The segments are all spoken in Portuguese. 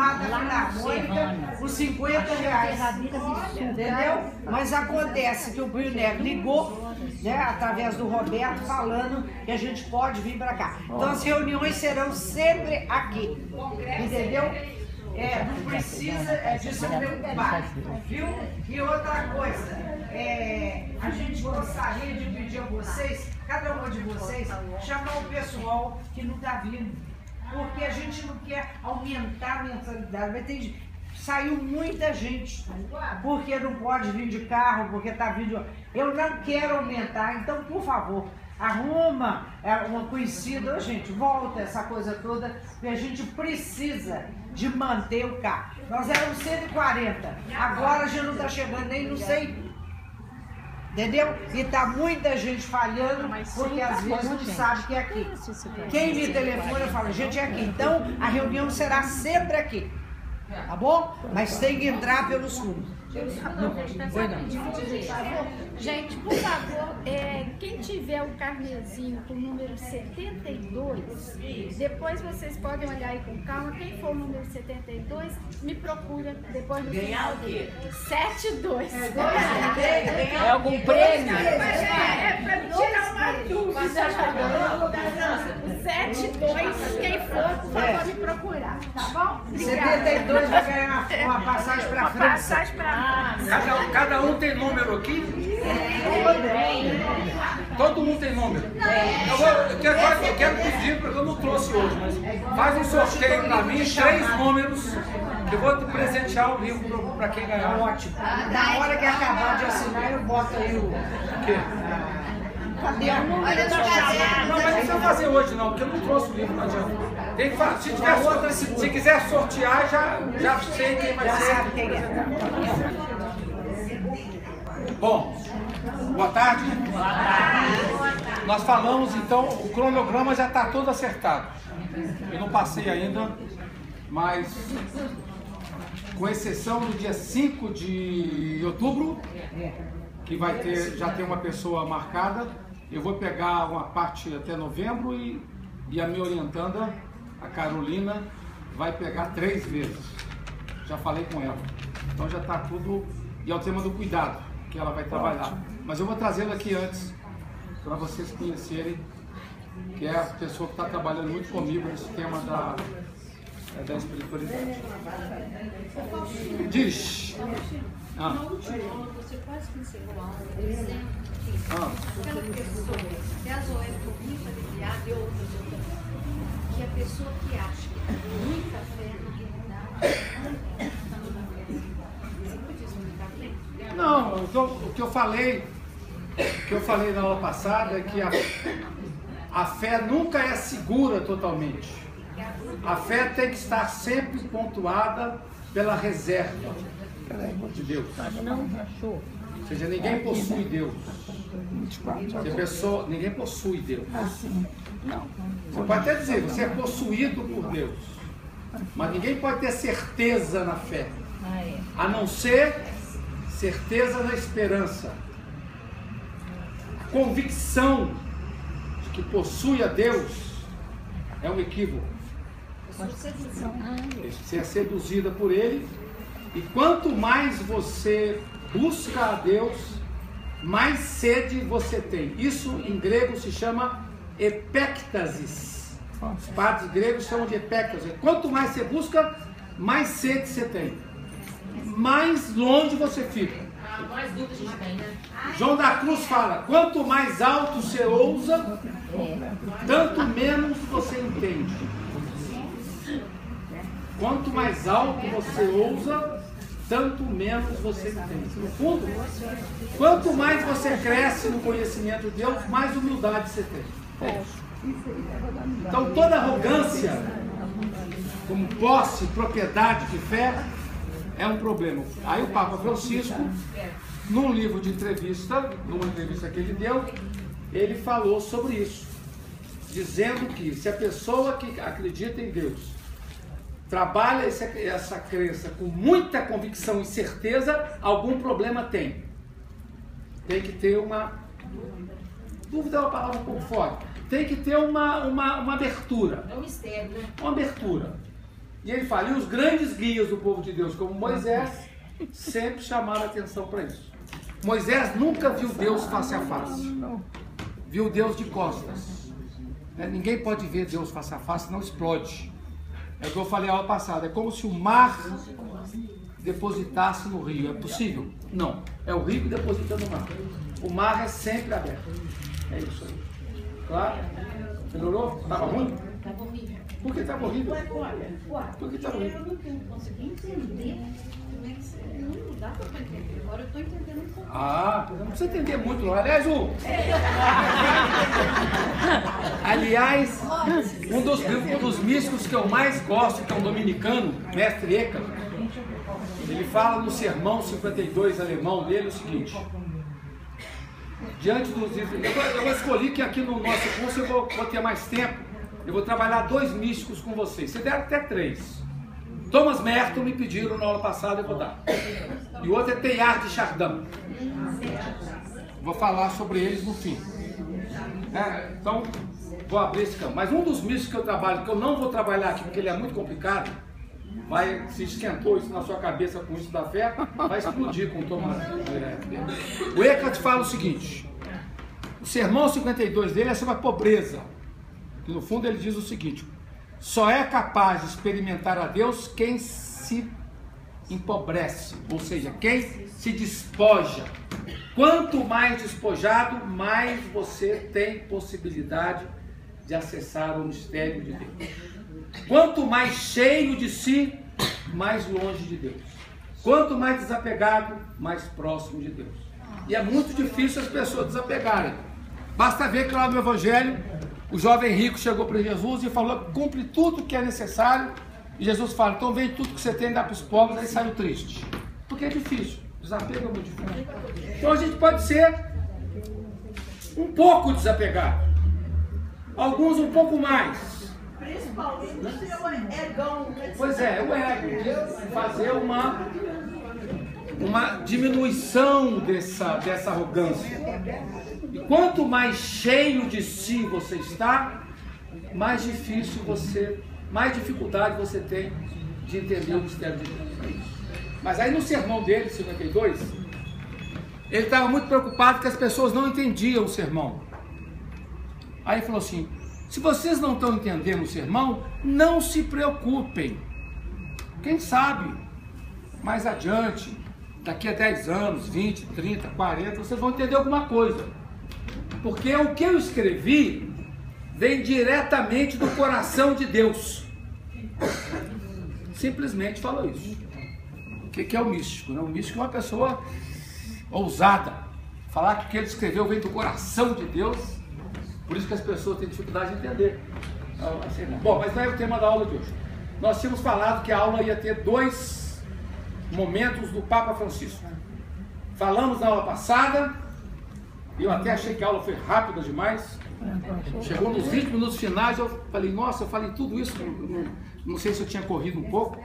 Mar da Filarmônica por R$50. Entendeu? Mas acontece que o Brio Neto ligou, né, através do Roberto, falando que a gente pode vir para cá. Então as reuniões serão sempre aqui. Entendeu? Não precisa de se preocupar, viu? E outra coisa, a gente gostaria de pedir a vocês, cada um de vocês, chamar o pessoal que não está vindo, porque a gente não quer aumentar a mensalidade. Saiu muita gente, porque não pode vir de carro, porque está vindo. Eu não quero aumentar, então, por favor, arruma uma conhecida, gente, volta essa coisa toda, porque a gente precisa de manter o carro. Nós éramos 140, agora a gente não está chegando nem no 100. Entendeu? E tá muita gente falhando, porque às vezes não sabe que é aqui. Quem me telefona fala, gente, é aqui. Então, a reunião será sempre aqui. Tá bom? Mas tem que entrar pelos fundos. Gente, por favor, quem tiver o carnezinho com o número 72, depois vocês podem olhar aí com calma. Quem for o número 72, me procura depois do final dele. 72. É algum prêmio? Pra me tirar uma dúvida. O 72, quem for, por favor, me procurar. Tá bom? Obrigada. 72 vai ganhar uma passagem para França. Passagem para Cada um tem número aqui? Todo mundo tem número. Eu quero pedir, porque eu não trouxe hoje, mas faz um sorteio para mim, 3 números, que eu vou te presentear o livro para quem ganhar. Ótimo. Na hora que acabar de assinar, eu boto aí o quê? Cadê a número? Não, mas não precisa fazer hoje não, porque eu não trouxe o livro, não adianta. Tem que fazer, se quiser sortear, já sei quem vai ser. Bom, boa tarde. Nós falamos então, o cronograma já está todo acertado. Eu não passei ainda, mas com exceção do dia 5 de outubro, que vai ter, já tem uma pessoa marcada, eu vou pegar uma parte até novembro e a minha orientanda, a Carolina, vai pegar 3 vezes. Já falei com ela. Então já está tudo. E é o tema do cuidado que ela vai trabalhar. Mas eu vou trazê-la aqui antes, para vocês conhecerem, que é a pessoa que está trabalhando muito comigo nesse tema da espiritualidade. Diz. No último ano, você quase que encerrou a aula dizendo que aquela pessoa que azul é muito aliviada e outras que a pessoa que acha que tem muita fé na realidade está numa fé. Você podia explicar bem? Não, o que eu falei na aula passada é que a fé nunca é segura totalmente. A fé tem que estar sempre pontuada pela reserva de Deus. Ou seja, ninguém possui Deus. Ninguém possui Deus. Você pode até dizer, você é possuído por Deus. Mas ninguém pode ter certeza na fé. A não ser certeza na esperança. A convicção de que possui a Deus é um equívoco. Você é seduzida por Ele. E quanto mais você busca a Deus, mais sede você tem. Isso em grego se chama epéctasis. Os padres gregos chamam de epéctasis. Quanto mais você busca, mais sede você tem. Mais longe você fica. Mais dúvidas a gente tem, né? João da Cruz fala, quanto mais alto você ousa, tanto menos você entende. Quanto mais alto você ousa, tanto menos você entende. No fundo, quanto mais você cresce no conhecimento de Deus, mais humildade você tem. Então toda arrogância, como posse, propriedade de fé, é um problema. Aí o Papa Francisco, num livro de entrevista, numa entrevista que ele deu, ele falou sobre isso, dizendo que se a pessoa que acredita em Deus trabalha essa crença com muita convicção e certeza, algum problema tem. Tem que ter uma... Dúvida é uma palavra um pouco forte. Tem que ter uma abertura. É um mistério, né? Uma abertura. E ele fala, e os grandes guias do povo de Deus, como Moisés, sempre chamaram a atenção para isso. Moisés nunca viu Deus face a face. Viu Deus de costas. Ninguém pode ver Deus face a face, senão explode. É o que eu falei a aula passada. É como se o mar depositasse no rio. É possível? Não. É o rio que deposita no mar. O mar é sempre aberto. É isso aí. Claro? Melhorou? Estava ruim? Estava horrível. Por que estava horrível? Por que estava horrível? Eu não consegui entender. Não dá para entender. Agora eu estou entendendo um pouco. Ah, não precisa entender muito, não. Aliás, um dos místicos que eu mais gosto, que é um dominicano, mestre Eckhart, ele fala no Sermão 52 alemão dele o seguinte: diante dos livros, eu escolhi que aqui no nosso curso eu vou ter mais tempo, eu vou trabalhar 2 místicos com vocês, vocês deram até 3. Thomas Merton me pediram na aula passada, eu vou dar. E o outro é Teilhard de Chardin. Vou falar sobre eles no fim. Então, vou abrir esse campo. Mas um dos místicos que eu trabalho, que eu não vou trabalhar aqui porque ele é muito complicado, se esquentou isso na sua cabeça com isso da fé, vai explodir com o Thomas. O Eckhart fala o seguinte: o sermão 52 dele é sobre a pobreza. Que no fundo ele diz o seguinte: só é capaz de experimentar a Deus quem se empobrece, ou seja, quem se despoja. Quanto mais despojado, mais você tem possibilidade de acessar o mistério de Deus. Quanto mais cheio de si, mais longe de Deus. Quanto mais desapegado, mais próximo de Deus. E é muito difícil as pessoas desapegarem. Basta ver que lá no Evangelho, o jovem rico chegou para Jesus e falou: cumpre tudo que é necessário. E Jesus fala: então vende tudo que você tem e dá para os pobres. Aí saiu triste. Porque é difícil. Desapego é muito difícil. Então a gente pode ser um pouco desapegado. Alguns um pouco mais. Principalmente o seu egão. Pois é, o ego. De fazer uma diminuição dessa arrogância. E quanto mais cheio de si você está, mais dificuldade você tem de entender o mistério de Deus. Mas aí no sermão dele, 52, ele estava muito preocupado que as pessoas não entendiam o sermão. Aí ele falou assim: se vocês não estão entendendo o sermão, não se preocupem. Quem sabe, mais adiante, daqui a 10 anos, 20, 30, 40, vocês vão entender alguma coisa. Porque o que eu escrevi vem diretamente do coração de Deus. Simplesmente falou isso. O que é o místico? O místico é uma pessoa ousada. Falar que o que ele escreveu vem do coração de Deus. Por isso que as pessoas têm dificuldade de entender. Bom, mas não é o tema da aula de hoje. Nós tínhamos falado que a aula ia ter 2 momentos do Papa Francisco. Falamos na aula passada, e eu até achei que a aula foi rápida demais. Chegou nos 20 minutos finais, eu falei: nossa, eu falei tudo isso, não sei se eu tinha corrido um pouco.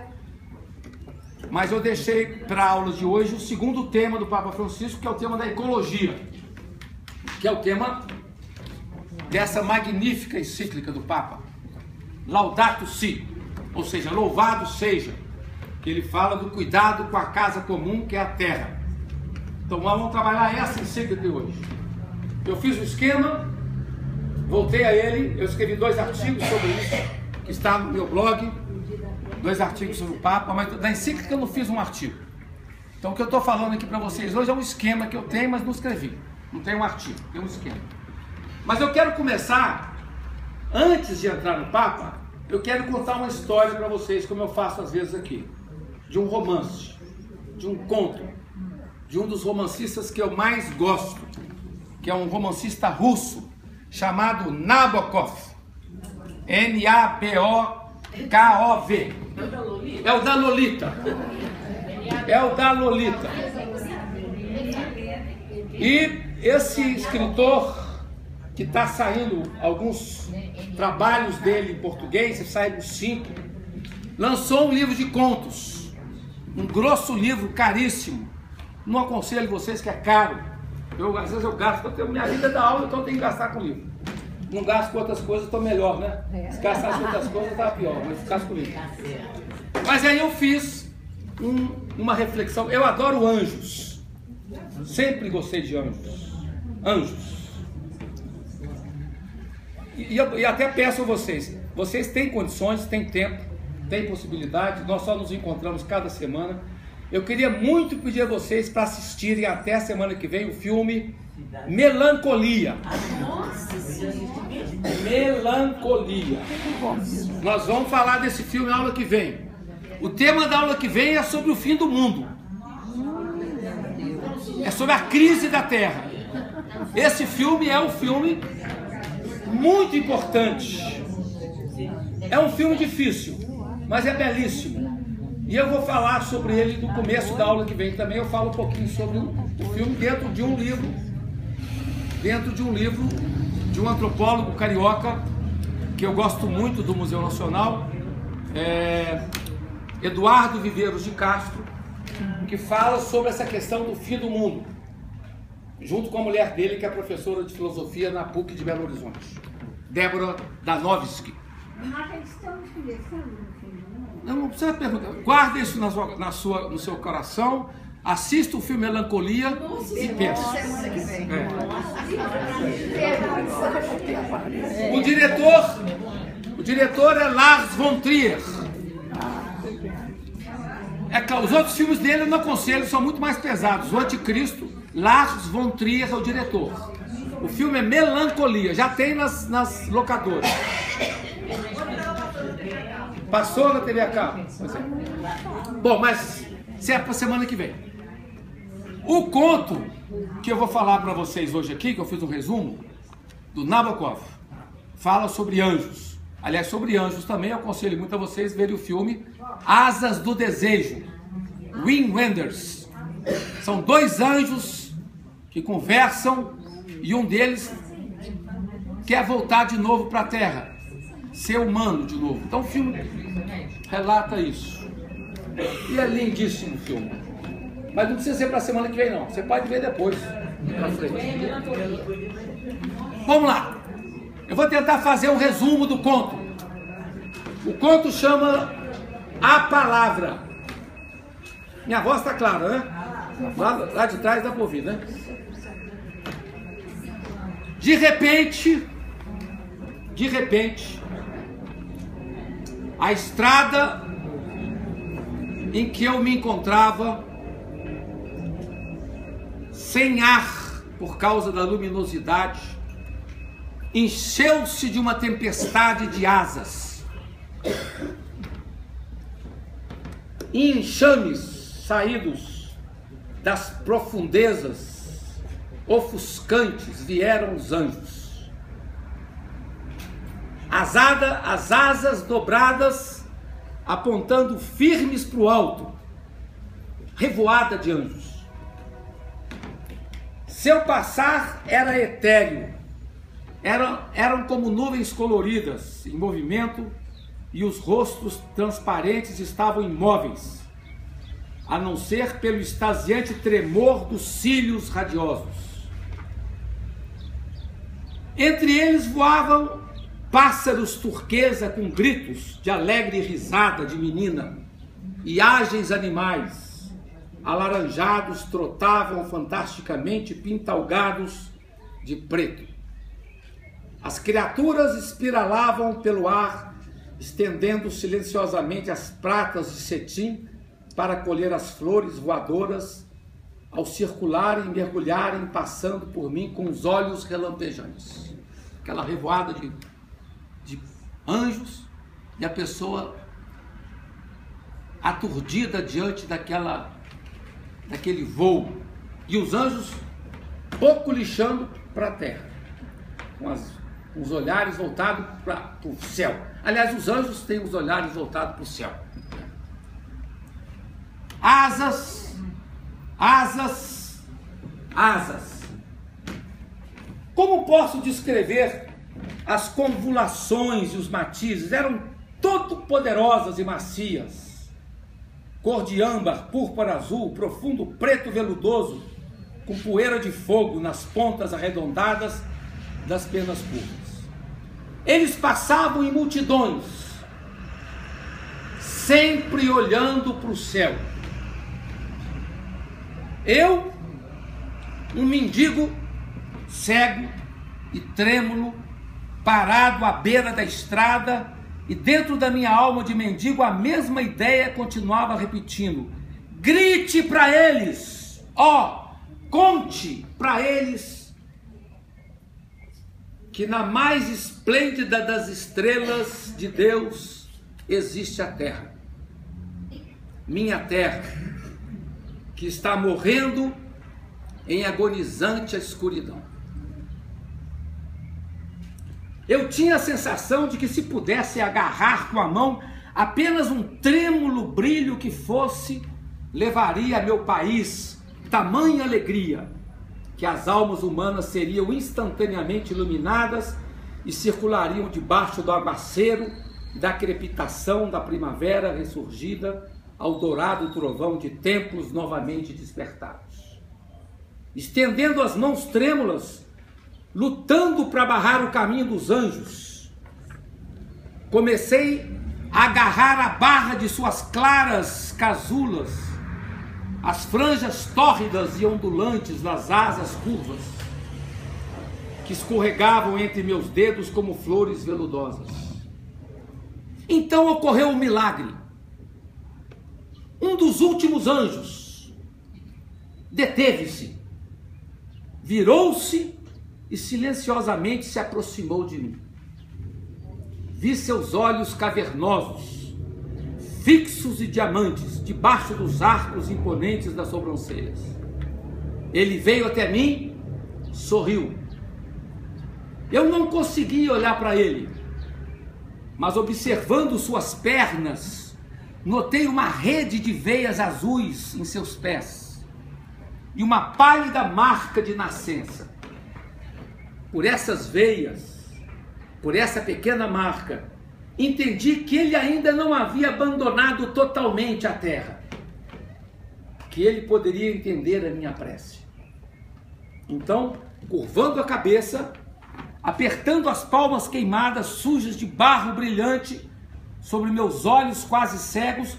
Mas eu deixei para a aula de hoje o segundo tema do Papa Francisco, que é o tema da ecologia, que é o tema dessa magnífica encíclica do Papa, Laudato Si, ou seja, louvado seja, que ele fala do cuidado com a casa comum, que é a terra. Então vamos trabalhar essa encíclica hoje. Eu fiz o esquema, voltei a ele, eu escrevi 2 artigos sobre isso, que está no meu blog, 2 artigos sobre o Papa, mas da encíclica eu não fiz um artigo. Então o que eu estou falando aqui para vocês hoje é um esquema que eu tenho, mas não escrevi. Não tem um artigo, tem um esquema. Mas eu quero começar, antes de entrar no Papa, eu quero contar uma história para vocês, como eu faço às vezes aqui, de um romance, de um conto, de um dos romancistas que eu mais gosto, que é um romancista russo, chamado Nabokov. N-A-B-O-K-O-V. É o da Lolita. É o da Lolita. E esse escritor, que está saindo alguns trabalhos dele em português, saíram 5, lançou um livro de contos, um grosso livro, caríssimo. Não aconselho vocês, que é caro. Às vezes eu gasto, minha vida é da aula, então eu tenho que gastar com livro. não gasto com outras coisas, estou melhor, né? Se gastasse com outras coisas, estava pior, mas ficasse comigo. Mas aí eu fiz uma reflexão. Eu adoro anjos. Sempre gostei de anjos. Anjos. E até peço a vocês. Vocês têm condições, têm tempo, têm possibilidade. Nós só nos encontramos cada semana. Eu queria muito pedir a vocês para assistirem até a semana que vem o filme Melancolia. Melancolia. Nós vamos falar desse filme na aula que vem. O tema da aula que vem é sobre o fim do mundo. É sobre a crise da Terra. Esse filme é um filme muito importante. É um filme difícil, mas é belíssimo. E eu vou falar sobre ele no começo da aula que vem também. Eu falo um pouquinho sobre o filme dentro de um livro. Dentro de um livro de um antropólogo carioca que eu gosto muito do Museu Nacional, Eduardo Viveiros de Castro, que fala sobre essa questão do fim do mundo, junto com a mulher dele, que é professora de filosofia na PUC de Belo Horizonte, Débora Danovski. Não precisa perguntar, guarda isso no seu coração, assista o filme Melancolia e pense. O diretor é Lars von Trier. Os outros filmes dele eu não aconselho, são muito mais pesados. O Anticristo, Lars von Trier é o diretor. O filme é Melancolia, já tem nas locadoras. Passou na TV a cabo. Bom, mas isso é para semana que vem. O conto que eu vou falar para vocês hoje aqui, que eu fiz um resumo, do Nabokov, fala sobre anjos. Aliás, sobre anjos também eu aconselho muito a vocês verem o filme Asas do Desejo, Wim Wenders. São dois anjos que conversam e um deles quer voltar de novo para a Terra, ser humano de novo. Então o filme relata isso. E é lindíssimo o filme. Mas não precisa ser para a semana que vem, não. Você pode ver depois. Vamos lá. Eu vou tentar fazer um resumo do conto. O conto chama A Palavra. Minha voz está clara, né? Lá de trás dá para ouvir, né? De repente, a estrada em que eu me encontrava, sem ar por causa da luminosidade, encheu-se de uma tempestade de asas. E enxames saídos das profundezas ofuscantes vieram os anjos. As asas dobradas, apontando firmes para o alto, revoada de anjos. Seu passar era etéreo, eram como nuvens coloridas em movimento, e os rostos transparentes estavam imóveis, a não ser pelo extasiante tremor dos cílios radiosos. Entre eles voavam pássaros turquesa com gritos de alegre risada de menina, e ágeis animais alaranjados trotavam fantasticamente pintalgados de preto. As criaturas espiralavam pelo ar, estendendo silenciosamente as pratas de cetim para colher as flores voadoras, ao circularem e mergulharem, passando por mim com os olhos relampejantes. Aquela revoada de anjos, e a pessoa aturdida diante daquele voo, e os anjos pouco lixando para a terra, com os olhares voltados para o céu. Aliás, os anjos têm os olhares voltados para o céu. Asas, asas, asas. Como posso descrever as convoluções e os matizes? Eram todo poderosas e macias, cor de âmbar, púrpura azul, profundo preto veludoso, com poeira de fogo nas pontas arredondadas das penas curvas. Eles passavam em multidões, sempre olhando para o céu. Eu, um mendigo cego e trêmulo, parado à beira da estrada, e dentro da minha alma de mendigo a mesma ideia continuava repetindo: grite para eles, conte para eles que na mais esplêndida das estrelas de Deus existe a terra, minha terra, que está morrendo em agonizante escuridão. Eu tinha a sensação de que, se pudesse agarrar com a mão apenas um trêmulo brilho que fosse, levaria a meu país tamanha alegria, que as almas humanas seriam instantaneamente iluminadas e circulariam debaixo do aguaceiro da crepitação da primavera ressurgida ao dourado trovão de templos novamente despertados. Estendendo as mãos trêmulas, lutando para barrar o caminho dos anjos, comecei a agarrar a barra de suas claras casulas, as franjas tórridas e ondulantes das asas curvas, que escorregavam entre meus dedos como flores veludosas. Então ocorreu um milagre. Um dos últimos anjos deteve-se, virou-se e silenciosamente se aproximou de mim. Vi seus olhos cavernosos, fixos e diamantes, debaixo dos arcos imponentes das sobrancelhas. Ele veio até mim, sorriu. Eu não consegui olhar para ele, mas observando suas pernas, notei uma rede de veias azuis em seus pés e uma pálida marca de nascença. Por essas veias, por essa pequena marca, entendi que ele ainda não havia abandonado totalmente a terra, que ele poderia entender a minha prece. Então, curvando a cabeça, apertando as palmas queimadas, sujas de barro brilhante, sobre meus olhos quase cegos,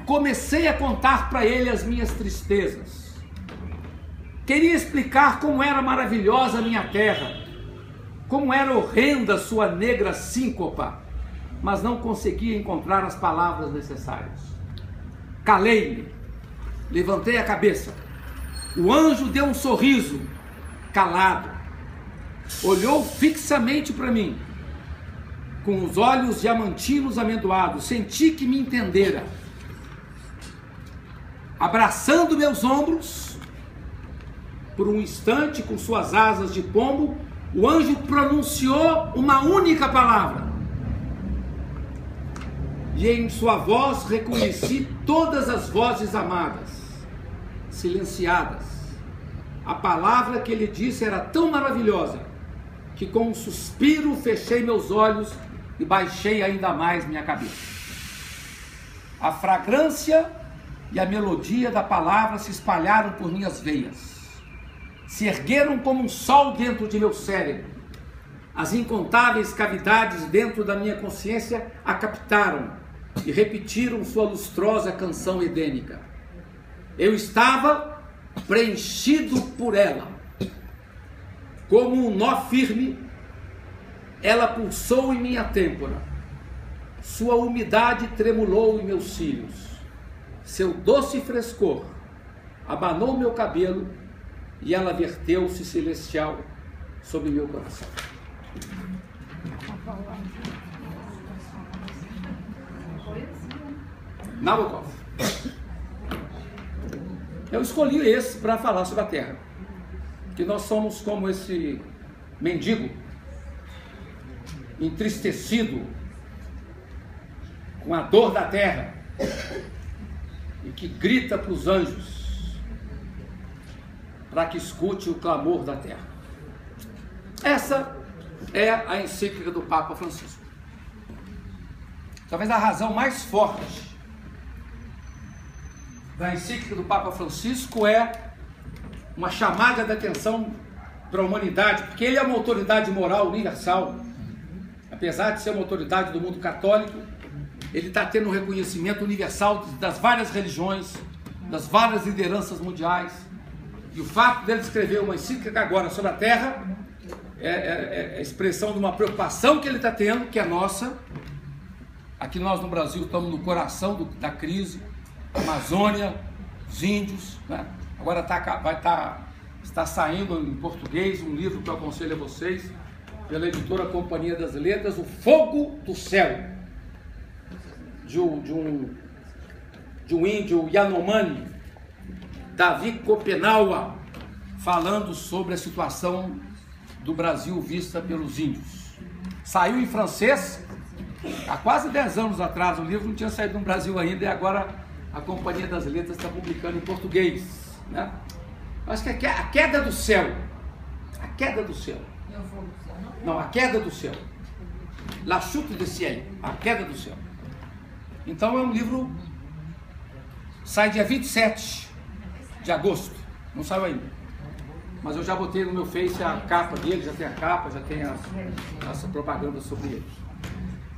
comecei a contar para ele as minhas tristezas. Queria explicar como era maravilhosa a minha terra, como era horrenda sua negra síncopa, mas não conseguia encontrar as palavras necessárias. Calei-me, levantei a cabeça. O anjo deu um sorriso, calado, olhou fixamente para mim, com os olhos diamantinos amendoados. Senti que me entendera. Abraçando meus ombros, por um instante, com suas asas de pombo, o anjo pronunciou uma única palavra. E em sua voz reconheci todas as vozes amadas, silenciadas. A palavra que ele disse era tão maravilhosa que, com um suspiro, fechei meus olhos e baixei ainda mais minha cabeça. A fragrância e a melodia da palavra se espalharam por minhas veias, se ergueram como um sol dentro de meu cérebro. As incontáveis cavidades dentro da minha consciência a captaram e repetiram sua lustrosa canção edênica. Eu estava preenchido por ela. Como um nó firme, ela pulsou em minha têmpora. Sua umidade tremulou em meus cílios. Seu doce frescor abanou meu cabelo e ela verteu-se celestial sobre meu coração. Nabokov. Eu escolhi esse para falar sobre a terra, que nós somos como esse mendigo entristecido com a dor da terra e que grita para os anjos para que escute o clamor da terra. Essa é a encíclica do Papa Francisco. Talvez a razão mais forte da encíclica do Papa Francisco é uma chamada de atenção para a humanidade, porque ele é uma autoridade moral universal. apesar de ser uma autoridade do mundo católico, ele está tendo um reconhecimento universal das várias religiões, das várias lideranças mundiais. E o fato dele escrever uma encíclica agora sobre a Terra é a expressão de uma preocupação que ele está tendo, que é nossa. Aqui nós no Brasil estamos no coração da crise, Amazônia, os índios, né? Agora está saindo em português um livro que eu aconselho a vocês, pela editora Companhia das Letras, O Fogo do Céu, de um índio Yanomami, Davi Kopenawa, falando sobre a situação do Brasil vista pelos índios. Saiu em francês há quase 10 anos atrás, o livro não tinha saído no Brasil ainda, e agora a Companhia das Letras está publicando em português, né? Acho que a queda do céu, a queda do céu, não, a queda do céu, La chute du ciel, a queda do céu. Então é um livro, sai dia 27 de agosto, não saiu ainda, mas eu já botei no meu Face a capa dele, já tem a capa, já tem essa propaganda sobre ele.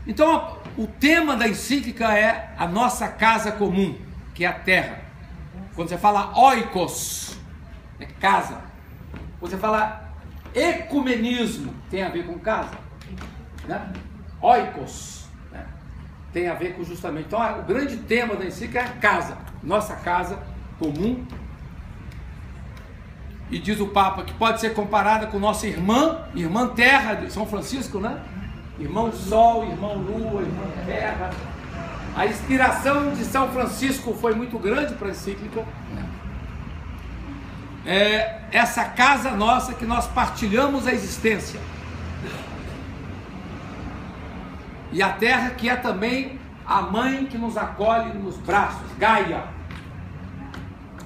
Então o tema da encíclica é a nossa casa comum, que é a terra. Quando você fala oikos, é casa. Quando você fala ecumenismo, tem a ver com casa, né? Oikos, né? Tem a ver com justamente. Então o grande tema da encíclica é a casa, nossa casa comum. E diz o Papa que pode ser comparada com nossa irmã terra de São Francisco, né? Irmão Sol, irmão Lua, irmão Terra. A inspiração de São Francisco foi muito grande para a encíclica. É essa casa nossa que nós partilhamos a existência. E a terra que é também a mãe que nos acolhe nos braços, Gaia.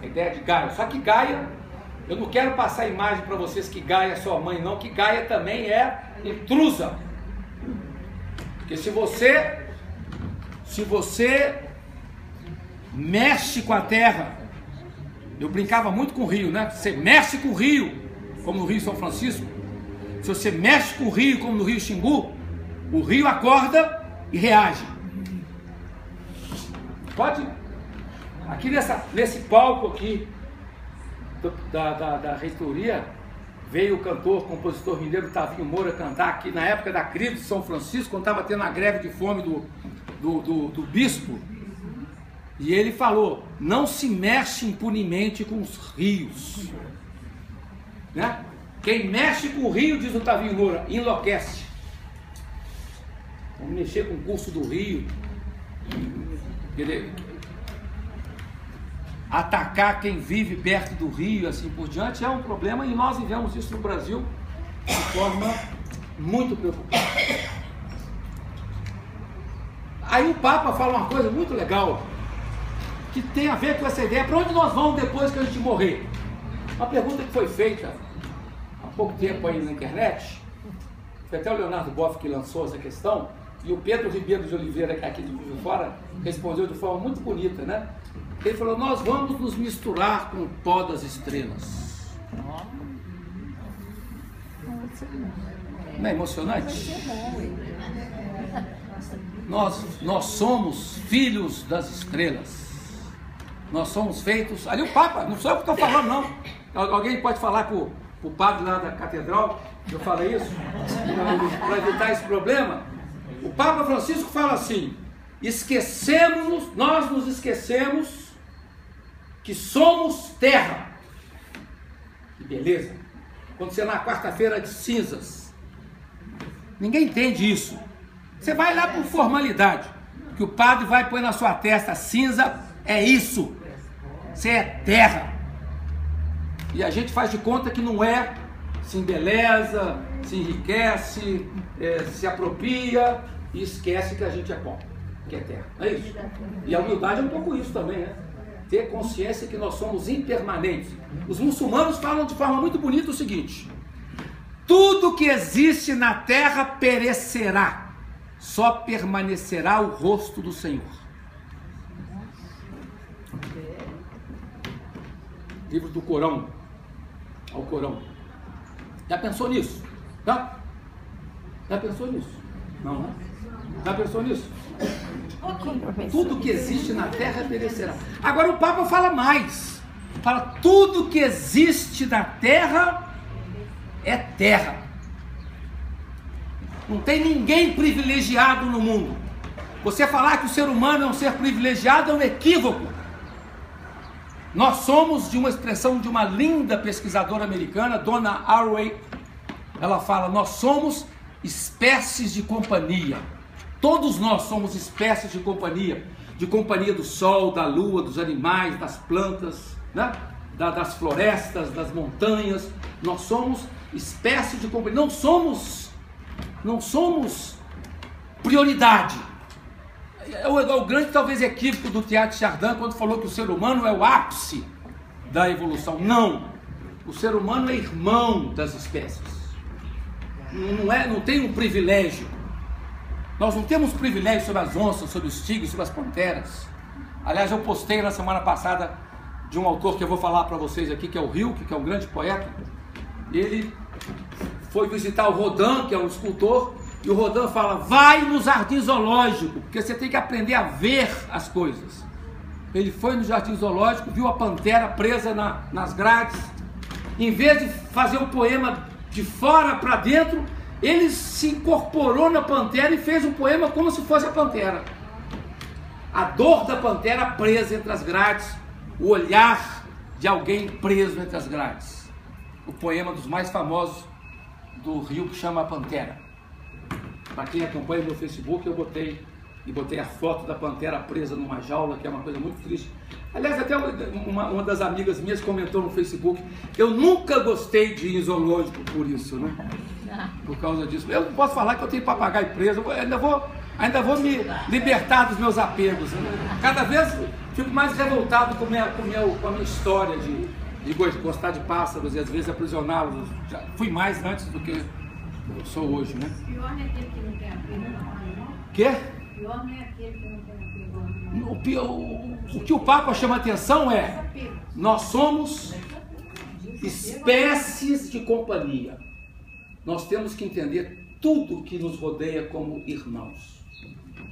A ideia de Gaia. Só que Gaia, eu não quero passar a imagem para vocês que Gaia é sua mãe, não, que Gaia também é intrusa. Porque se você mexe com a terra, eu brincava muito com o rio, né? Você mexe com o rio, como no Rio São Francisco. Se você mexe com o rio, como no Rio Xingu, o rio acorda e reage. Pode? Aqui nesse palco aqui da reitoria, veio o cantor, compositor mineiro Tavinho Moura cantar aqui na época da crise de São Francisco, quando estava tendo a greve de fome do bispo. E ele falou: não se mexe impunemente com os rios, né? Quem mexe com o rio, diz o Tavinho Moura, enlouquece. Vamos mexer com o curso do rio, atacar quem vive perto do rio, assim por diante, é um problema, e nós vivemos isso no Brasil de forma muito preocupante. Aí o Papa fala uma coisa muito legal, que tem a ver com essa ideia: para onde nós vamos depois que a gente morrer? Uma pergunta que foi feita há pouco tempo aí na internet, foi até o Leonardo Boff que lançou essa questão, e o Pedro Ribeiro de Oliveira, aqui de Juiz de Fora, respondeu de forma muito bonita, né? Ele falou: nós vamos nos misturar com o pó das estrelas. Não é emocionante? Nós somos filhos das estrelas. Nós somos feitos... Ali o Papa, não sou eu que estou falando, não. Alguém pode falar para o padre lá da catedral que eu falei isso? Para evitar esse problema? O Papa Francisco fala assim: nós nos esquecemos que somos terra. Que beleza! Quando você na quarta-feira de cinzas, ninguém entende isso. Você vai lá por formalidade, que o padre vai pôr na sua testa cinza, é isso. Você é terra. E a gente faz de conta que não é, se embeleza, se enriquece, se apropria e esquece que a gente é pó, que é terra. Não é isso? E a humildade é um pouco isso também, né? Ter consciência que nós somos impermanentes. Os muçulmanos falam de forma muito bonita o seguinte: tudo que existe na terra perecerá, só permanecerá o rosto do Senhor. Livro do Corão, Alcorão. Já pensou nisso? Tá? Já pensou nisso? Não, né? Já pensou nisso? Tudo que existe na terra perecerá. Agora o Papa fala mais. Fala, tudo que existe na terra é terra. Não tem ninguém privilegiado no mundo. Você falar que o ser humano é um ser privilegiado é um equívoco. Nós somos, de uma expressão de uma linda pesquisadora americana, Donna Haraway, ela fala, nós somos espécies de companhia. Todos nós somos espécies de companhia do sol, da lua, dos animais, das plantas, né? Das florestas, das montanhas. Nós somos espécies de companhia. Não somos prioridade. É o grande, talvez, equívoco do Teilhard de Chardin quando falou que o ser humano é o ápice da evolução. Não. O ser humano é irmão das espécies. Não tem um privilégio. Nós não temos privilégio sobre as onças, sobre os tigres, sobre as panteras. Aliás, eu postei na semana passada de um autor que eu vou falar para vocês aqui, que é o Rilke, que é um grande poeta. Ele foi visitar o Rodin, que é um escultor, e o Rodin fala, vai no jardim zoológico, porque você tem que aprender a ver as coisas. Ele foi no jardim zoológico, viu a pantera presa nas grades. Em vez de fazer um poema de fora para dentro, ele se incorporou na pantera e fez um poema como se fosse a pantera. A dor da pantera presa entre as grades, o olhar de alguém preso entre as grades. O poema dos mais famosos do Rio, que chama A Pantera. Para quem acompanha meu Facebook, eu botei a foto da pantera presa numa jaula, que é uma coisa muito triste. Aliás, até uma das amigas minhas comentou no Facebook, eu nunca gostei de ir em zoológico por isso, né? Por causa disso. Eu não posso falar que eu tenho papagaio preso, eu ainda vou me libertar dos meus apegos. Né? Cada vez fico mais revoltado com a minha história de gostar de pássaros e às vezes aprisioná-los. Já fui mais antes do que eu sou hoje, né? Pior é aquele que não tem apego não. Quê? Pior não é aquele que não tem apego. O que o Papa chama atenção é, nós somos espécies de companhia. Nós temos que entender tudo que nos rodeia como irmãos.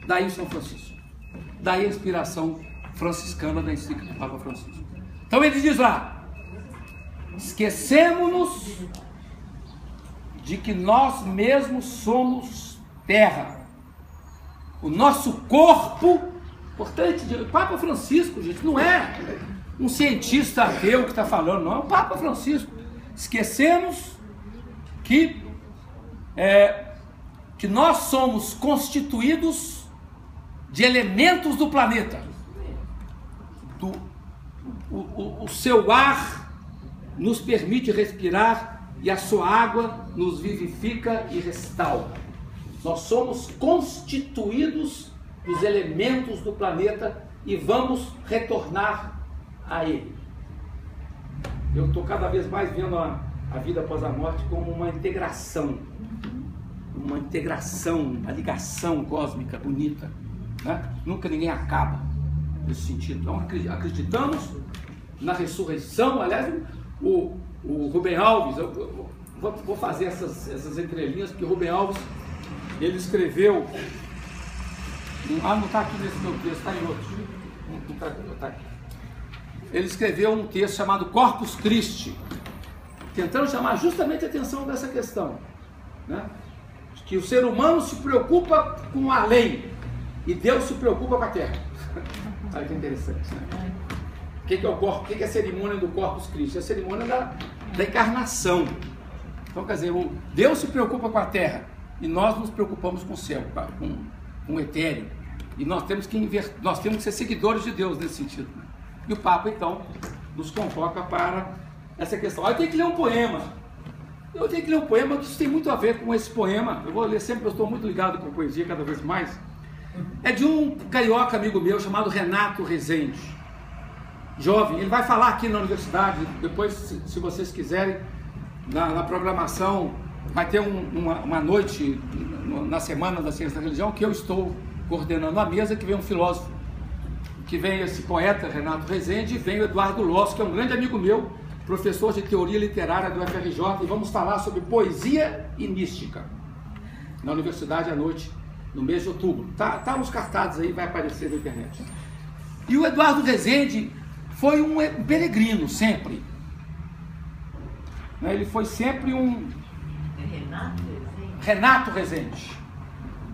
Daí São Francisco. Daí a inspiração franciscana da encíclica do Papa Francisco. Então ele diz lá, esquecemos-nos de que nós mesmos somos terra. O nosso corpo, importante, o Papa Francisco, gente, não é um cientista ateu que está falando, não, é o Papa Francisco. Esquecemos que nós somos constituídos de elementos do planeta. O seu ar nos permite respirar e a sua água nos vivifica e restaura. Nós somos constituídos dos elementos do planeta e vamos retornar a ele. Eu estou cada vez mais vendo a vida após a morte como uma integração, uma ligação cósmica bonita, né? Nunca ninguém acaba nesse sentido. Então acreditamos na ressurreição. Aliás, o Rubem Alves, eu vou fazer essas entrelinhas, porque o Rubem Alves, ele escreveu, não está aqui nesse meu texto, está em outro, tá aqui. Ele escreveu um texto chamado Corpus Christi, tentando chamar justamente a atenção dessa questão, né? Que o ser humano se preocupa com a lei e Deus se preocupa com a terra. Olha que interessante, né? O que é a cerimônia do Corpus Christi? É a cerimônia da encarnação. Então, quer dizer, Deus se preocupa com a terra e nós nos preocupamos com o céu, com o etéreo. E nós temos que ser seguidores de Deus nesse sentido, né? E o Papa, então, nos convoca para essa questão. Eu tenho que ler um poema. Que isso tem muito a ver com esse poema. Eu vou ler sempre, eu estou muito ligado com a poesia cada vez mais. É de um carioca amigo meu chamado Renato Rezende. Jovem, ele vai falar aqui na universidade. Depois, se vocês quiserem, na programação, vai ter uma noite na Semana da Ciência da Religião que eu estou coordenando a mesa, que vem um filósofo, que vem esse poeta Renato Rezende, e vem o Eduardo Loss, que é um grande amigo meu, professor de teoria literária do FRJ, e vamos falar sobre poesia e mística na universidade à noite, no mês de outubro. Tá nos cartazes aí, vai aparecer na internet. E o Eduardo Rezende foi um peregrino, sempre. Ele foi sempre um... Renato Rezende.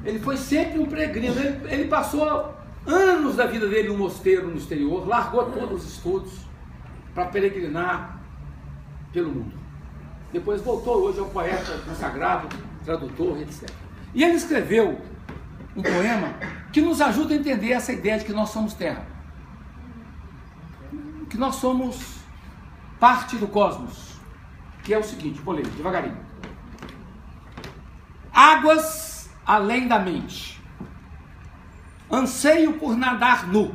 Ele foi sempre um peregrino. Ele passou anos da vida dele em um mosteiro no exterior, largou todos os estudos para peregrinar pelo mundo. Depois voltou, hoje é um poeta consagrado, tradutor, etc. E ele escreveu um poema que nos ajuda a entender essa ideia de que nós somos terra. Que nós somos parte do cosmos. Que é o seguinte, vou ler devagarinho. Águas além da mente. Anseio por nadar nu.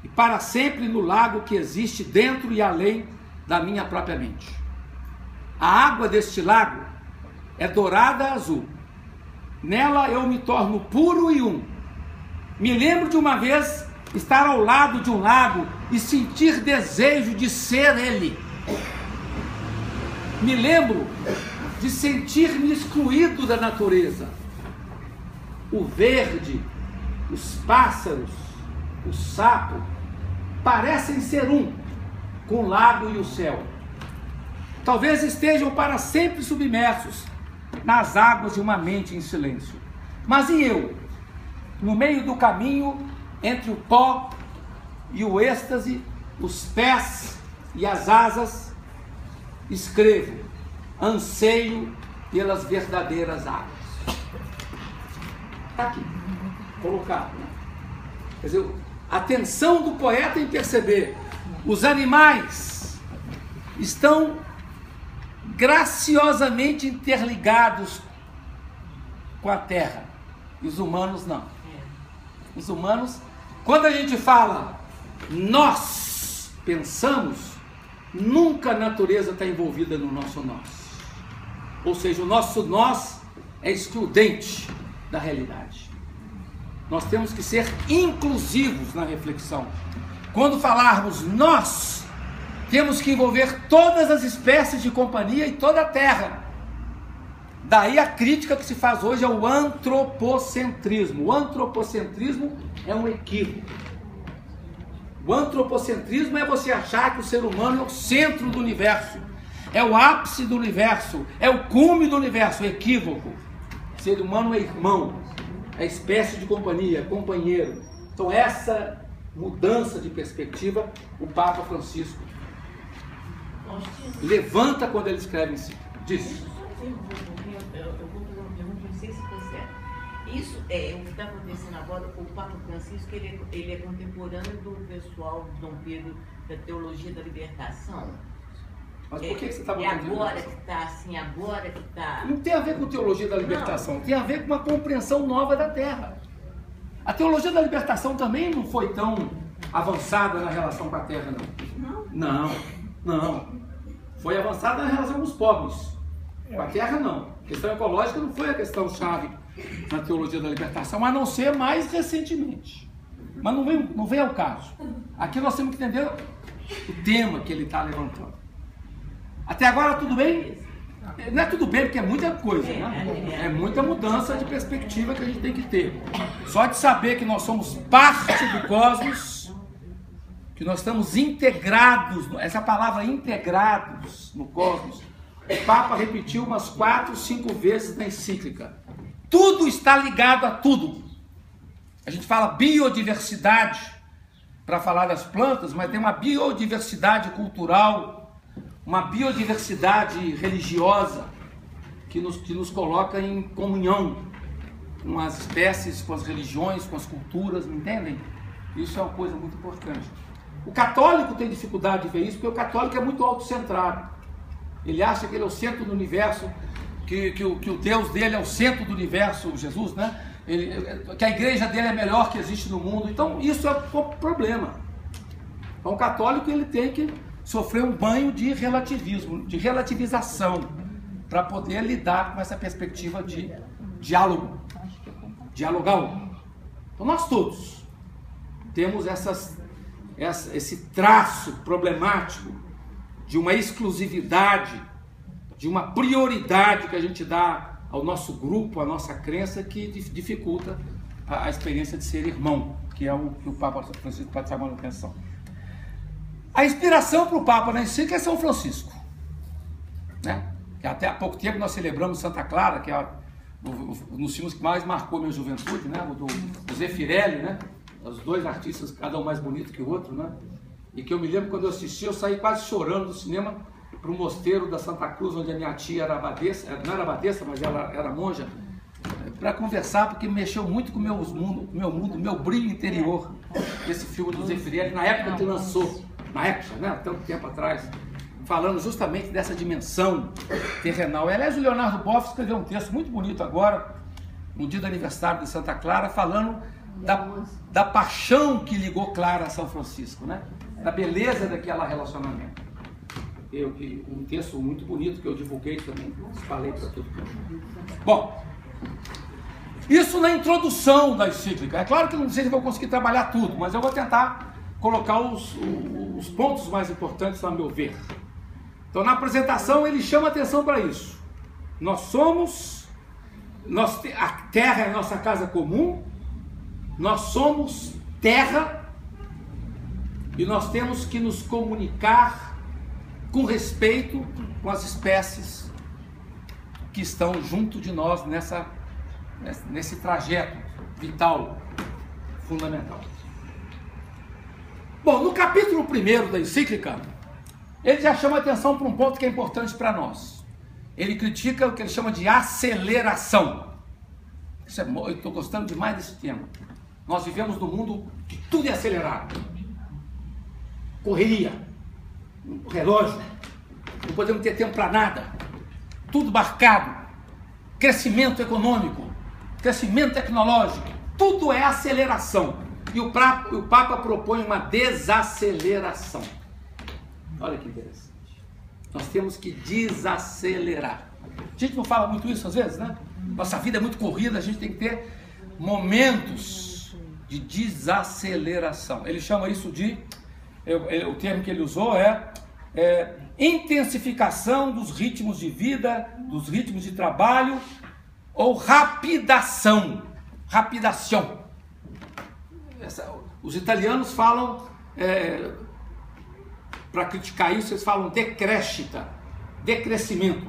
E para sempre no lago que existe dentro e além da minha própria mente. A água deste lago é dourada azul. Nela eu me torno puro e um. Me lembro de uma vez estar ao lado de um lago e sentir desejo de ser ele. Me lembro de sentir-me excluído da natureza. O verde, os pássaros, o sapo parecem ser um com o lago e o céu. Talvez estejam para sempre submersos nas águas de uma mente em silêncio. Mas e eu, no meio do caminho, entre o pó e o êxtase, os pés e as asas, escrevo, anseio pelas verdadeiras águas. Está aqui, colocado. Quer dizer, a atenção do poeta em perceber, os animais estão graciosamente interligados com a terra, e os humanos não. Os humanos, quando a gente fala nós pensamos, nunca a natureza está envolvida no nosso nós. Ou seja, o nosso nós é excludente da realidade. Nós temos que ser inclusivos na reflexão. Quando falarmos nós, temos que envolver todas as espécies de companhia e toda a Terra. Daí a crítica que se faz hoje ao antropocentrismo. O antropocentrismo é um equívoco. O antropocentrismo é você achar que o ser humano é o centro do universo, é o ápice do universo, é o cume do universo. Equívoco. O ser humano é irmão, é espécie de companhia, companheiro. Então essa mudança de perspectiva, o Papa Francisco levanta quando ele escreve em si. Diz. Isso é o que está acontecendo agora com o Papa Francisco, ele é contemporâneo do pessoal de Dom Pedro, da teologia da libertação. Mas por que você está botando agora que está assim, agora que está... Não tem a ver com teologia da libertação, tem a ver com uma compreensão nova da Terra. A teologia da libertação também não foi tão avançada na relação com a Terra, não. Não. Foi avançada na relação com os povos. Com a Terra, não. A questão ecológica não foi a questão-chave na teologia da libertação, a não ser mais recentemente. Mas não vem ao caso. Aqui nós temos que entender o tema que ele está levantando. Até agora tudo bem? Não é tudo bem, porque é muita coisa, né? É muita mudança de perspectiva que a gente tem que ter. Só de saber que nós somos parte do cosmos, que nós estamos integrados, essa palavra integrados no cosmos, o Papa repetiu umas 4, 5 vezes na encíclica. Tudo está ligado a tudo. A gente fala biodiversidade para falar das plantas, mas tem uma biodiversidade cultural, uma biodiversidade religiosa que nos coloca em comunhão com as espécies, com as religiões, com as culturas, me entendem? Isso é uma coisa muito importante. O católico tem dificuldade de ver isso, porque o católico é muito autocentrado. Ele acha que ele é o centro do universo, que o Deus dele é o centro do universo, Jesus, né? Que a igreja dele é melhor que existe no mundo. Então isso é um problema. Então o católico ele tem que sofrer um banho de relativismo, de relativização, para poder lidar com essa perspectiva de diálogo, dialogal. Então nós todos temos esse traço problemático de uma exclusividade, de uma prioridade que a gente dá ao nosso grupo, à nossa crença, que dificulta a experiência de ser irmão, que é o que o Papa Francisco está chamando a atenção. A inspiração para o Papa na encíclica é São Francisco, né? Que até há pouco tempo nós celebramos Santa Clara, que é um dos filmes que mais marcou minha juventude, né? O do Zeffirelli, né? Os dois artistas, cada um mais bonito que o outro, né? E que eu me lembro, quando eu assisti, eu saí quase chorando do cinema para o mosteiro da Santa Cruz, onde a minha tia era abadesa, não era abadesa, mas ela era monja, para conversar, porque mexeu muito com o meu brilho interior, esse filme do Zeffirelli, na época que lançou, né? Tanto tempo atrás, falando justamente dessa dimensão terrenal. E, aliás, o Leonardo Boff escreveu um texto muito bonito agora, no dia do aniversário de Santa Clara, falando da paixão que ligou Clara a São Francisco, né? Da beleza daquele relacionamento. Um texto muito bonito que eu divulguei também, falei para todo mundo. Bom, isso na introdução da encíclica. É claro que não sei se vou conseguir trabalhar tudo, mas eu vou tentar colocar os pontos mais importantes, a meu ver. Então, na apresentação, ele chama atenção para isso. A terra é a nossa casa comum, nós somos terra e nós temos que nos comunicar com respeito com as espécies que estão junto de nós nesse trajeto vital, fundamental. Bom, no capítulo 1º da encíclica, ele já chama atenção para um ponto que é importante para nós. Ele critica o que ele chama de aceleração. Eu estou gostando demais desse tema. Nós vivemos num mundo que tudo é acelerado. Correria, relógio, não podemos ter tempo para nada. Tudo marcado. Crescimento econômico, crescimento tecnológico, tudo é aceleração. E o Papa propõe uma desaceleração. Olha que interessante. Nós temos que desacelerar. A gente não fala muito isso às vezes, né? Nossa vida é muito corrida, a gente tem que ter momentos de desaceleração. Ele chama isso de, o termo que ele usou é intensificação dos ritmos de vida, dos ritmos de trabalho, ou rapidação. Os italianos falam, para criticar isso, eles falam decrescita, decrescimento.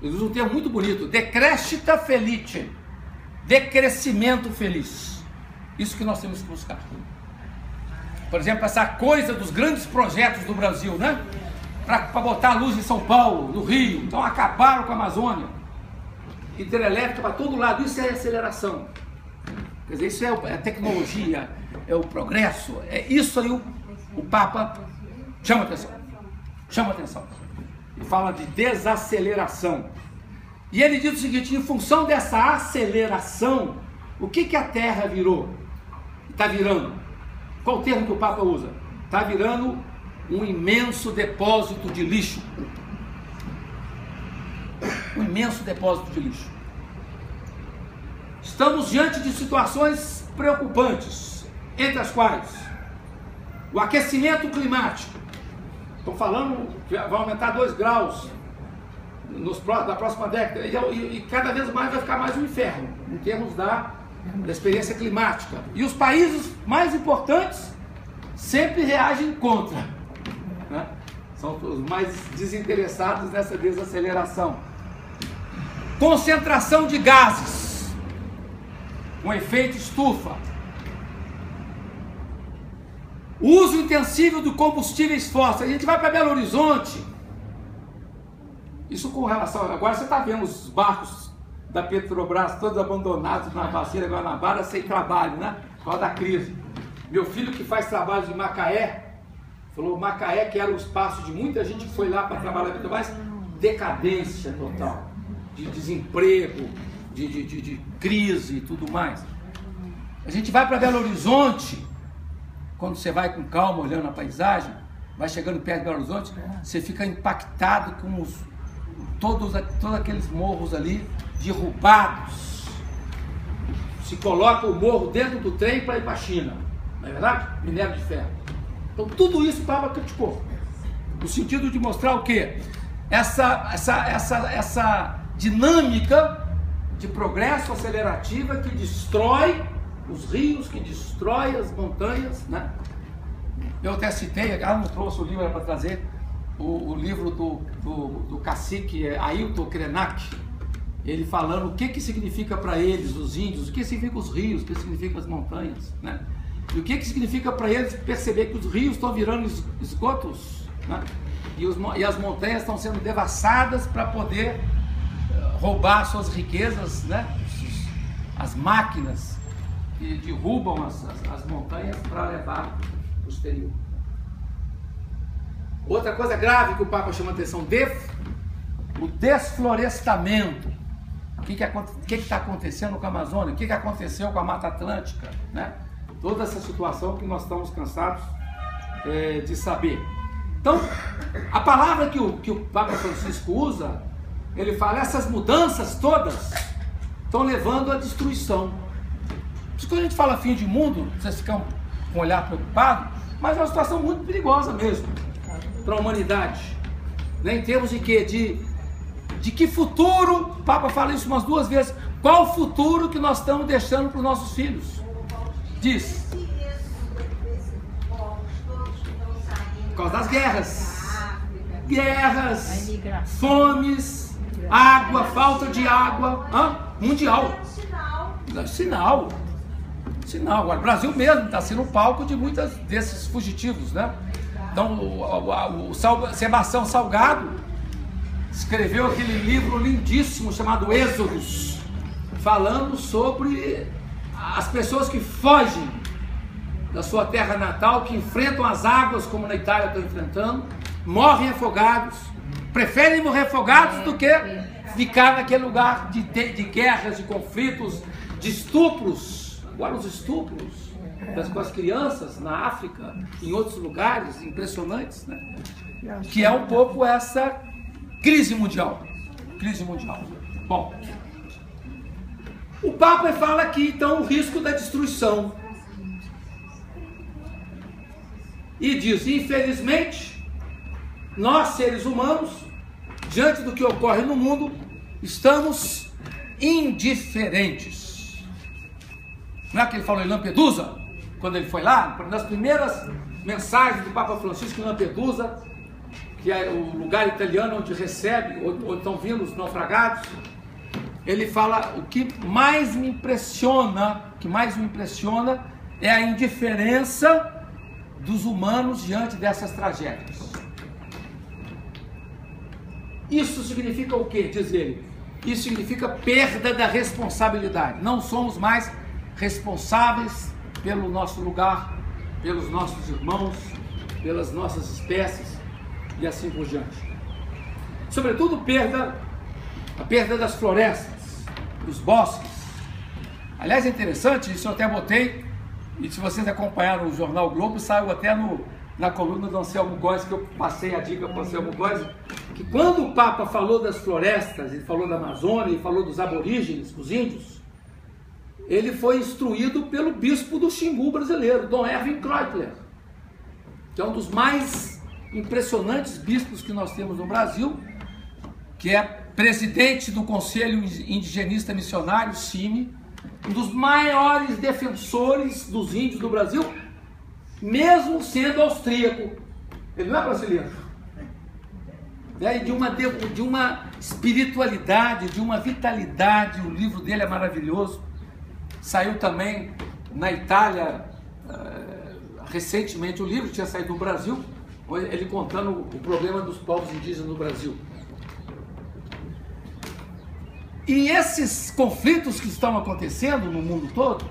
Eles usam um termo muito bonito, decrescita felice, decrescimento feliz. Isso que nós temos que buscar. Por exemplo, essa coisa dos grandes projetos do Brasil, né? Para botar a luz em São Paulo, no Rio. Então acabaram com a Amazônia. Hidrelétrica para todo lado. Isso é aceleração. Quer dizer, isso é a tecnologia, é o progresso. É isso aí o Papa chama atenção. E fala de desaceleração. E ele diz o seguinte: em função dessa aceleração, o que a Terra virou? Está virando. Qual o termo que o Papa usa? Está virando um imenso depósito de lixo. Um imenso depósito de lixo. Estamos diante de situações preocupantes, entre as quais o aquecimento climático. Estão falando que vai aumentar 2 graus na próxima década. E cada vez mais vai ficar mais um inferno, em termos da experiência climática. E os países mais importantes sempre reagem contra, né? São os mais desinteressados nessa desaceleração. Concentração de gases, um efeito estufa. Uso intensivo de combustíveis fósseis. A gente vai para Belo Horizonte. Isso com relação... Agora você está vendo os barcos da Petrobras todos abandonados na Bacia Guanabara sem trabalho, né? Por causa da crise. Meu filho, que faz trabalho de Macaé, falou Macaé, que era o espaço de muita gente que foi lá para trabalhar, mas decadência total, de desemprego, de crise e tudo mais. A gente vai para Belo Horizonte, quando você vai com calma olhando a paisagem, vai chegando perto de Belo Horizonte, você fica impactado com todos aqueles morros ali derrubados. Se coloca o morro dentro do trem para ir para a China, não é verdade? Minério de ferro. Então tudo isso o Papa criticou, no sentido de mostrar o quê? Essa dinâmica de progresso acelerativa que destrói os rios, que destrói as montanhas, né? Eu até citei, não trouxe o livro para trazer, o livro do cacique Ailton Krenak, ele falando o que significa para eles, os índios, o que significa os rios, o que significa as montanhas, né? E o que significa para eles perceber que os rios estão virando esgotos, né? E as montanhas estão sendo devassadas para poder roubar suas riquezas, né? As máquinas que derrubam as montanhas para levar para o exterior. Outra coisa grave que o Papa chama a atenção, o desflorestamento. O que está acontecendo com a Amazônia? O que aconteceu com a Mata Atlântica, né? Toda essa situação que nós estamos cansados de saber. Então, a palavra que o Papa Francisco usa, ele fala, essas mudanças todas estão levando à destruição. Por isso que quando a gente fala fim de mundo, vocês ficam com o olhar preocupado, mas é uma situação muito perigosa mesmo para a humanidade, né? Em termos de quê? De que futuro, o Papa fala isso umas 2 vezes, qual o futuro que nós estamos deixando para os nossos filhos? Diz. Por causa das guerras, fomes, água, falta de água, mundial. Sinal. Agora, o Brasil mesmo está sendo palco de muitos desses fugitivos, né? Então, o Sebastião Salgado escreveu aquele livro lindíssimo chamado Êxodos, falando sobre as pessoas que fogem da sua terra natal, que enfrentam as águas como na Itália estão enfrentando, morrem afogados, preferem morrer afogados do que ficar naquele lugar de guerras, de conflitos, de estupros. Agora os estupros com as crianças na África, em outros lugares impressionantes, né? Que é um pouco essa crise mundial. Bom, o Papa fala aqui então o risco da destruição e diz, infelizmente, nós seres humanos, diante do que ocorre no mundo, estamos indiferentes. Não é que ele falou em Lampedusa, quando ele foi lá, uma das primeiras mensagens do Papa Francisco em Lampedusa, que é o lugar italiano onde recebe, ou estão vindo os naufragados, ele fala, o que mais me impressiona é a indiferença dos humanos diante dessas tragédias. Isso significa o quê, diz ele? Isso significa perda da responsabilidade. Não somos mais responsáveis pelo nosso lugar, pelos nossos irmãos, pelas nossas espécies e assim por diante. Sobretudo a perda das florestas, dos bosques. Aliás, é interessante, isso eu até botei, e se vocês acompanharam o Jornal Globo, saiu até na coluna do Anselmo Góes, que eu passei a dica para o Anselmo Góes, que quando o Papa falou das florestas, ele falou da Amazônia, ele falou dos aborígenes, dos índios, ele foi instruído pelo bispo do Xingu brasileiro, Dom Erwin Kreutler, que é um dos mais impressionantes bispos que nós temos no Brasil, que é presidente do Conselho Indigenista Missionário, CIMI, um dos maiores defensores dos índios do Brasil, mesmo sendo austríaco. Ele não é brasileiro. De uma espiritualidade, de uma vitalidade, o livro dele é maravilhoso. Saiu também na Itália, recentemente o livro, tinha saído do Brasil, ele contando o problema dos povos indígenas no Brasil. E esses conflitos que estão acontecendo no mundo todo,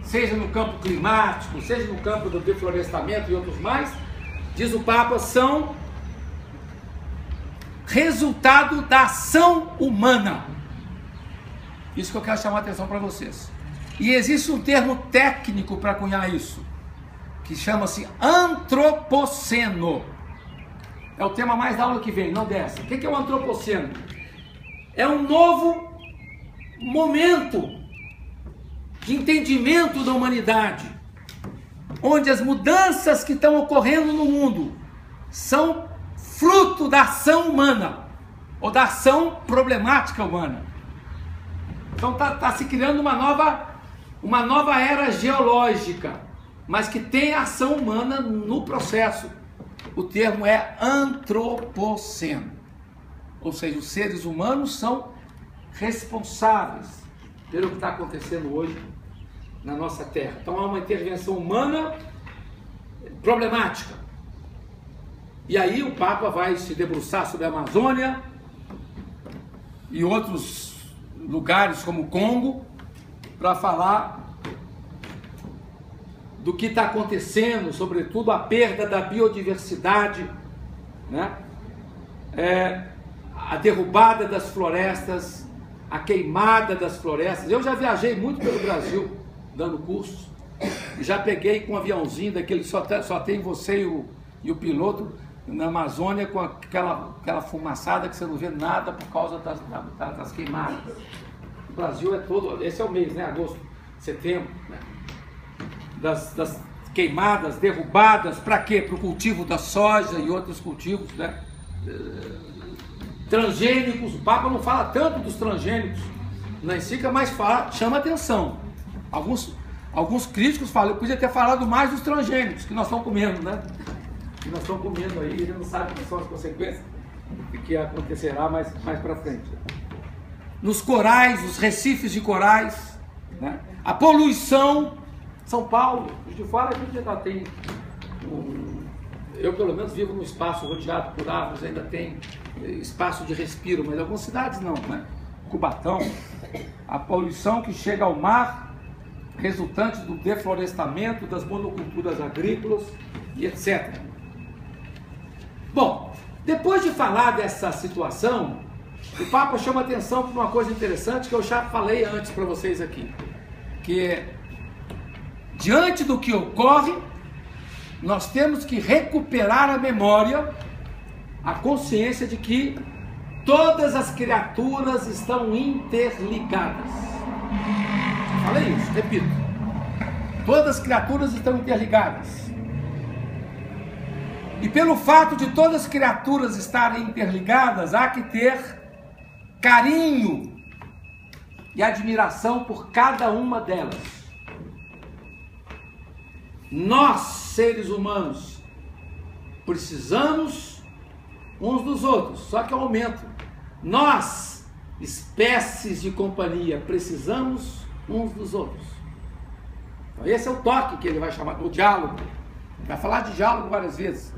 seja no campo climático, seja no campo do deflorestamento e outros mais, diz o Papa, são resultado da ação humana. Isso que eu quero chamar a atenção para vocês. E existe um termo técnico para cunhar isso, que chama-se antropoceno. É o tema mais da aula que vem, não dessa. O que é o antropoceno? É um novo momento de entendimento da humanidade, onde as mudanças que estão ocorrendo no mundo são fruto da ação humana, ou da ação problemática humana. Então está se criando uma nova era geológica, mas que tem ação humana no processo. O termo é antropoceno, ou seja, os seres humanos são responsáveis pelo que está acontecendo hoje na nossa Terra. Então há uma intervenção humana problemática. E aí o Papa vai se debruçar sobre a Amazônia e outros lugares como o Congo para falar do que está acontecendo, sobretudo a perda da biodiversidade, né? A derrubada das florestas, a queimada das florestas. Eu já viajei muito pelo Brasil dando cursos, já peguei com um aviãozinho daquele só tem você e o piloto na Amazônia com aquela fumaçada que você não vê nada por causa das queimadas. O Brasil é todo, esse é o mês, né? Agosto, setembro, né? Das queimadas, derrubadas, para quê? Para o cultivo da soja e outros cultivos, né? Transgênicos, o Papa não fala tanto dos transgênicos na encíclica, mas chama atenção. Alguns críticos falam, eu podia ter falado mais dos transgênicos que nós estamos comendo, né? Que nós estamos comendo aí, ele não sabe quais são as consequências do que acontecerá mais para frente. Nos corais, os recifes de corais, né? A poluição. São Paulo, de fora a gente ainda tem, eu pelo menos vivo num espaço rodeado por árvores, ainda tem espaço de respiro, mas algumas cidades não, né? Cubatão, a poluição que chega ao mar, resultante do deflorestamento, das monoculturas agrícolas e etc. Bom, depois de falar dessa situação, o Papa chama atenção para uma coisa interessante que eu já falei antes para vocês aqui, que diante do que ocorre, nós temos que recuperar a memória, a consciência de que todas as criaturas estão interligadas. Eu falei isso, repito. Todas as criaturas estão interligadas. E pelo fato de todas as criaturas estarem interligadas, há que ter carinho e admiração por cada uma delas. Nós, seres humanos, precisamos uns dos outros, só que aumenta. Nós, espécies de companhia, precisamos uns dos outros. Então, esse é o toque que ele vai chamar do diálogo. Vai falar de diálogo várias vezes.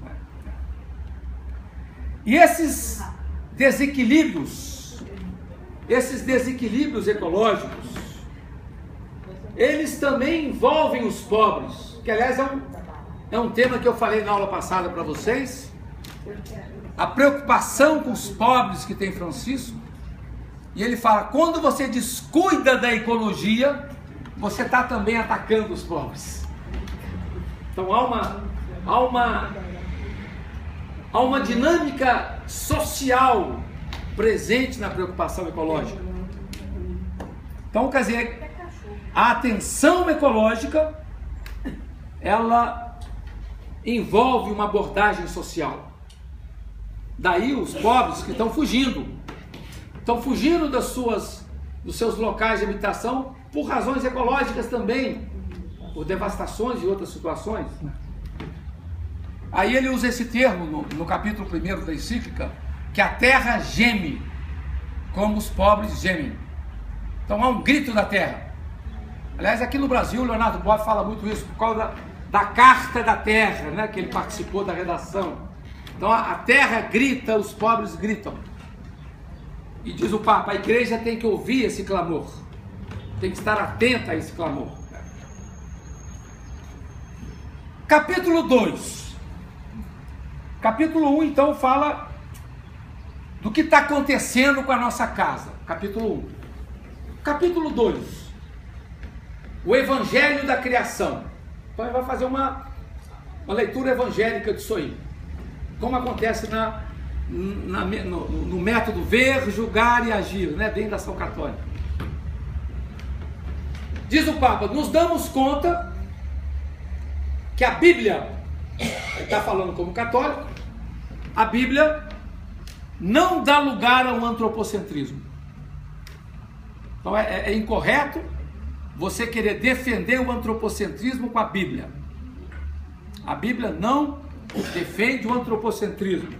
E esses desequilíbrios ecológicos, eles também envolvem os pobres. Que aliás é um tema que eu falei na aula passada para vocês, a preocupação com os pobres que tem Francisco, e ele fala, quando você descuida da ecologia, você está também atacando os pobres. Então há uma dinâmica social presente na preocupação ecológica. Então, quer dizer, a atenção ecológica ela envolve uma abordagem social. Daí os pobres que estão fugindo dos seus locais de habitação por razões ecológicas também, por devastações e outras situações. Aí ele usa esse termo no capítulo 1 da encíclica, que a terra geme, como os pobres gemem. Então há um grito da terra. Aliás, aqui no Brasil, o Leonardo Boff fala muito isso, por causa da Carta da Terra, né, que ele participou da redação. Então a terra grita, os pobres gritam. E diz o Papa, a igreja tem que ouvir esse clamor, tem que estar atenta a esse clamor. Capítulo 2. Capítulo 1, então, fala do que está acontecendo com a nossa casa. Capítulo 1. Capítulo 2. O Evangelho da Criação. Então ele vai fazer uma leitura evangélica disso aí. Como acontece no método ver, julgar e agir, né, dentro da ação católica. Diz o Papa, nos damos conta que a Bíblia, ele está falando como católico, a Bíblia não dá lugar a um antropocentrismo. Então é incorreto você querer defender o antropocentrismo com a Bíblia. A Bíblia não defende o antropocentrismo,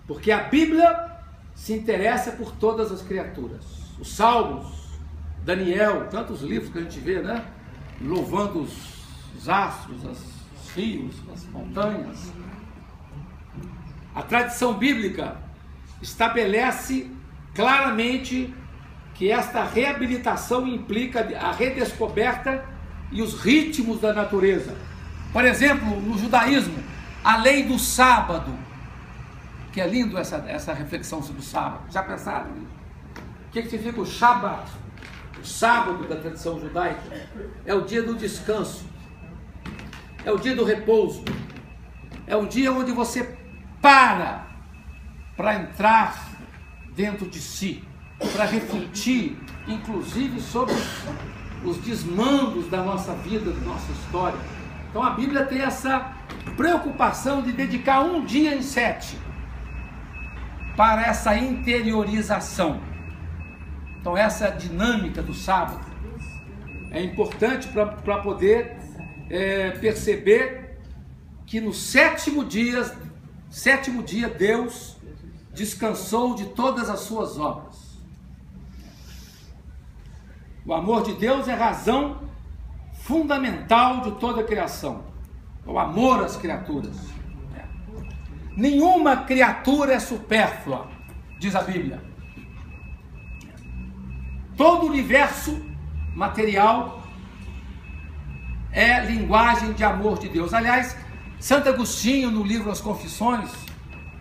porque a Bíblia se interessa por todas as criaturas. Os Salmos, Daniel, tantos livros que a gente vê, né? Louvando os astros, os rios, as montanhas. A tradição bíblica estabelece claramente que esta reabilitação implica a redescoberta e os ritmos da natureza. Por exemplo, no judaísmo, a lei do sábado, que é lindo essa reflexão sobre o sábado. Já pensaram? O que significa o Shabat? O sábado da tradição judaica é o dia do descanso, é o dia do repouso, é um dia onde você para entrar dentro de si, para refletir, inclusive, sobre os desmandos da nossa vida, da nossa história. Então a Bíblia tem essa preocupação de dedicar um dia em 7 para essa interiorização. Então essa dinâmica do sábado é importante para poder perceber que no sétimo dia Deus descansou de todas as suas obras. O amor de Deus é razão fundamental de toda a criação. O amor às criaturas. Nenhuma criatura é supérflua, diz a Bíblia. Todo o universo material é linguagem de amor de Deus. Aliás, Santo Agostinho, no livro As Confissões,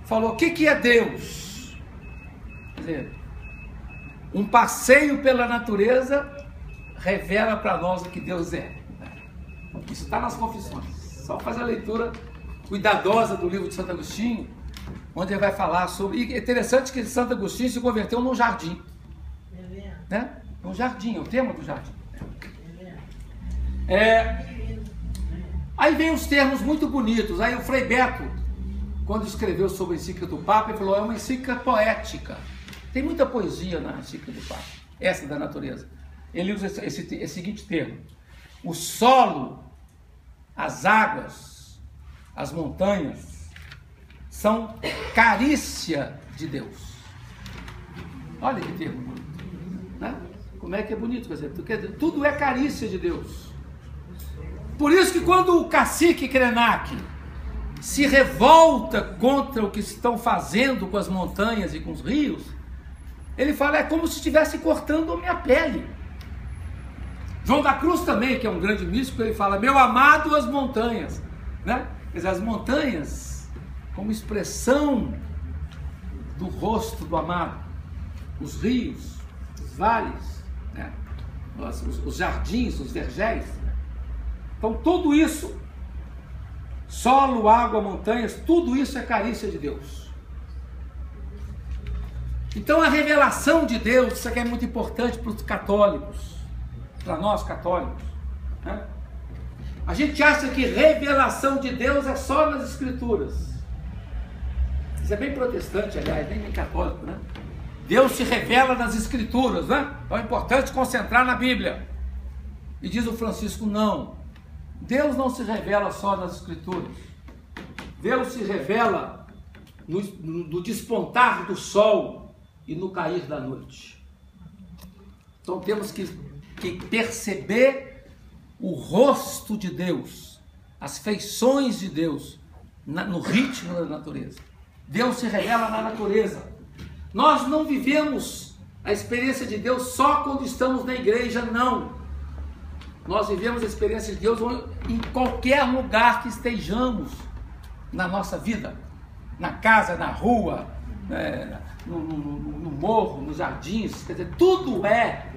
falou: o que é Deus? Quer dizer, um passeio pela natureza revela para nós o que Deus é. Isso está nas Confissões. Só faz a leitura cuidadosa do livro de Santo Agostinho, onde ele vai falar sobre... E é interessante que Santo Agostinho se converteu num jardim. Né? Um jardim, é o tema do jardim. Aí vem os termos muito bonitos. Aí o Frei Beto, quando escreveu sobre a encíclica do Papa, ele falou: é uma encíclica poética. Tem muita poesia na encíclica do Papa, essa da natureza. Ele usa esse seguinte termo: o solo, as águas, as montanhas são carícia de Deus. Olha que termo bonito, né? Como é que é bonito, quer dizer, tudo é carícia de Deus. Por isso que quando o cacique Krenak se revolta contra o que estão fazendo com as montanhas e com os rios, ele fala: é como se estivesse cortando a minha pele. João da Cruz também, que é um grande místico, ele fala: meu amado, as montanhas, né? Quer dizer, as montanhas como expressão do rosto do amado, os rios, os vales, né? Os jardins, os vergéis. Então tudo isso, solo, água, montanhas, tudo isso é carícia de Deus. Então a revelação de Deus, isso aqui é muito importante para os católicos, para nós católicos, né? A gente acha que revelação de Deus é só nas Escrituras. Isso é bem protestante, aliás, bem católico, né? Deus se revela nas Escrituras, né? Então é importante concentrar na Bíblia. E diz o Francisco: não, Deus não se revela só nas Escrituras. Deus se revela no despontar do sol e no cair da noite. Então temos que perceber o rosto de Deus, as feições de Deus no ritmo da natureza. Deus se revela na natureza. Nós não vivemos a experiência de Deus só quando estamos na igreja, não. Nós vivemos a experiência de Deus em qualquer lugar que estejamos na nossa vida. Na casa, na rua, no morro, nos jardins. Quer dizer, tudo é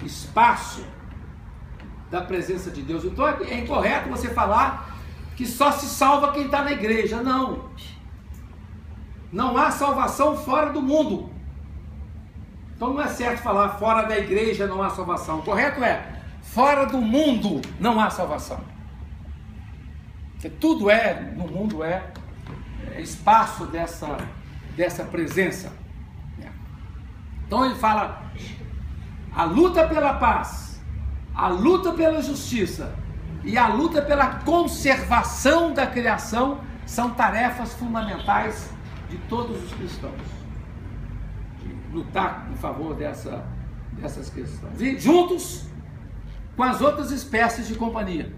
espaço da presença de Deus. Então é incorreto você falar que só se salva quem está na igreja. Não. Não há salvação fora do mundo. Então não é certo falar fora da igreja não há salvação. O correto é: fora do mundo não há salvação. Porque tudo no mundo é espaço dessa presença. Então ele fala: a luta pela paz, a luta pela justiça e a luta pela conservação da criação são tarefas fundamentais de todos os cristãos. Lutar em favor dessas questões. E juntos com as outras espécies de companhia.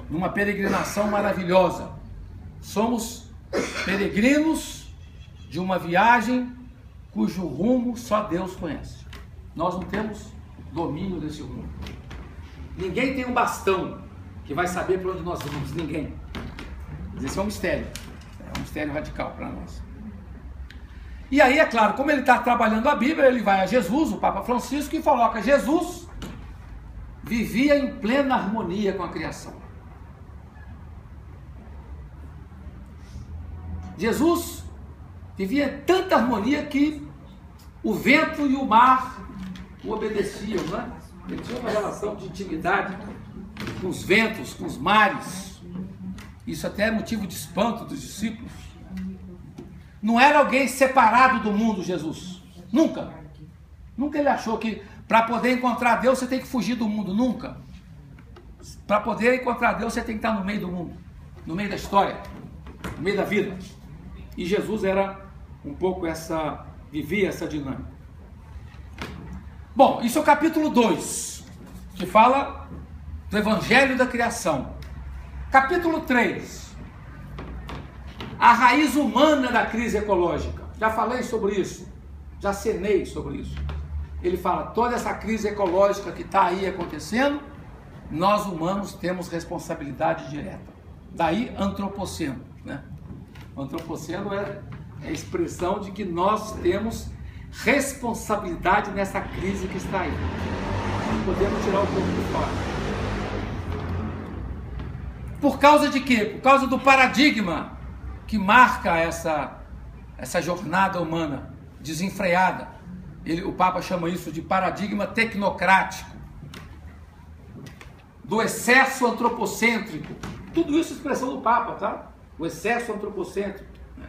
Numa peregrinação maravilhosa. Somos peregrinos de uma viagem cujo rumo só Deus conhece. Nós não temos domínio desse rumo. Ninguém tem um bastão que vai saber para onde nós vamos. Ninguém. Esse é um mistério. É um mistério radical para nós. E aí, é claro, como ele está trabalhando a Bíblia, ele vai a Jesus, o Papa Francisco, e coloca: Jesus vivia em plena harmonia com a criação. Jesus vivia em tanta harmonia que o vento e o mar o obedeciam, não é? Ele tinha uma relação de intimidade com os ventos, com os mares. Isso até é motivo de espanto dos discípulos. Não era alguém separado do mundo, Jesus. Nunca. Nunca ele achou que para poder encontrar Deus você tem que fugir do mundo. Nunca. Para poder encontrar Deus você tem que estar no meio do mundo, no meio da história, no meio da vida. E Jesus era um pouco vivia essa dinâmica. Bom, isso é o capítulo 2, que fala do Evangelho da Criação. Capítulo 3, a raiz humana da crise ecológica. Já falei sobre isso, já cenei sobre isso. Ele fala: toda essa crise ecológica que está aí acontecendo, nós humanos temos responsabilidade direta. Daí antropoceno, né? Antropoceno é a expressão de que nós temos responsabilidade nessa crise que está aí. Não podemos tirar o corpo de fora. Por causa de quê? Por causa do paradigma que marca essa jornada humana desenfreada. O Papa chama isso de paradigma tecnocrático, do excesso antropocêntrico. Tudo isso é expressão do Papa, tá? O excesso antropocêntrico, né?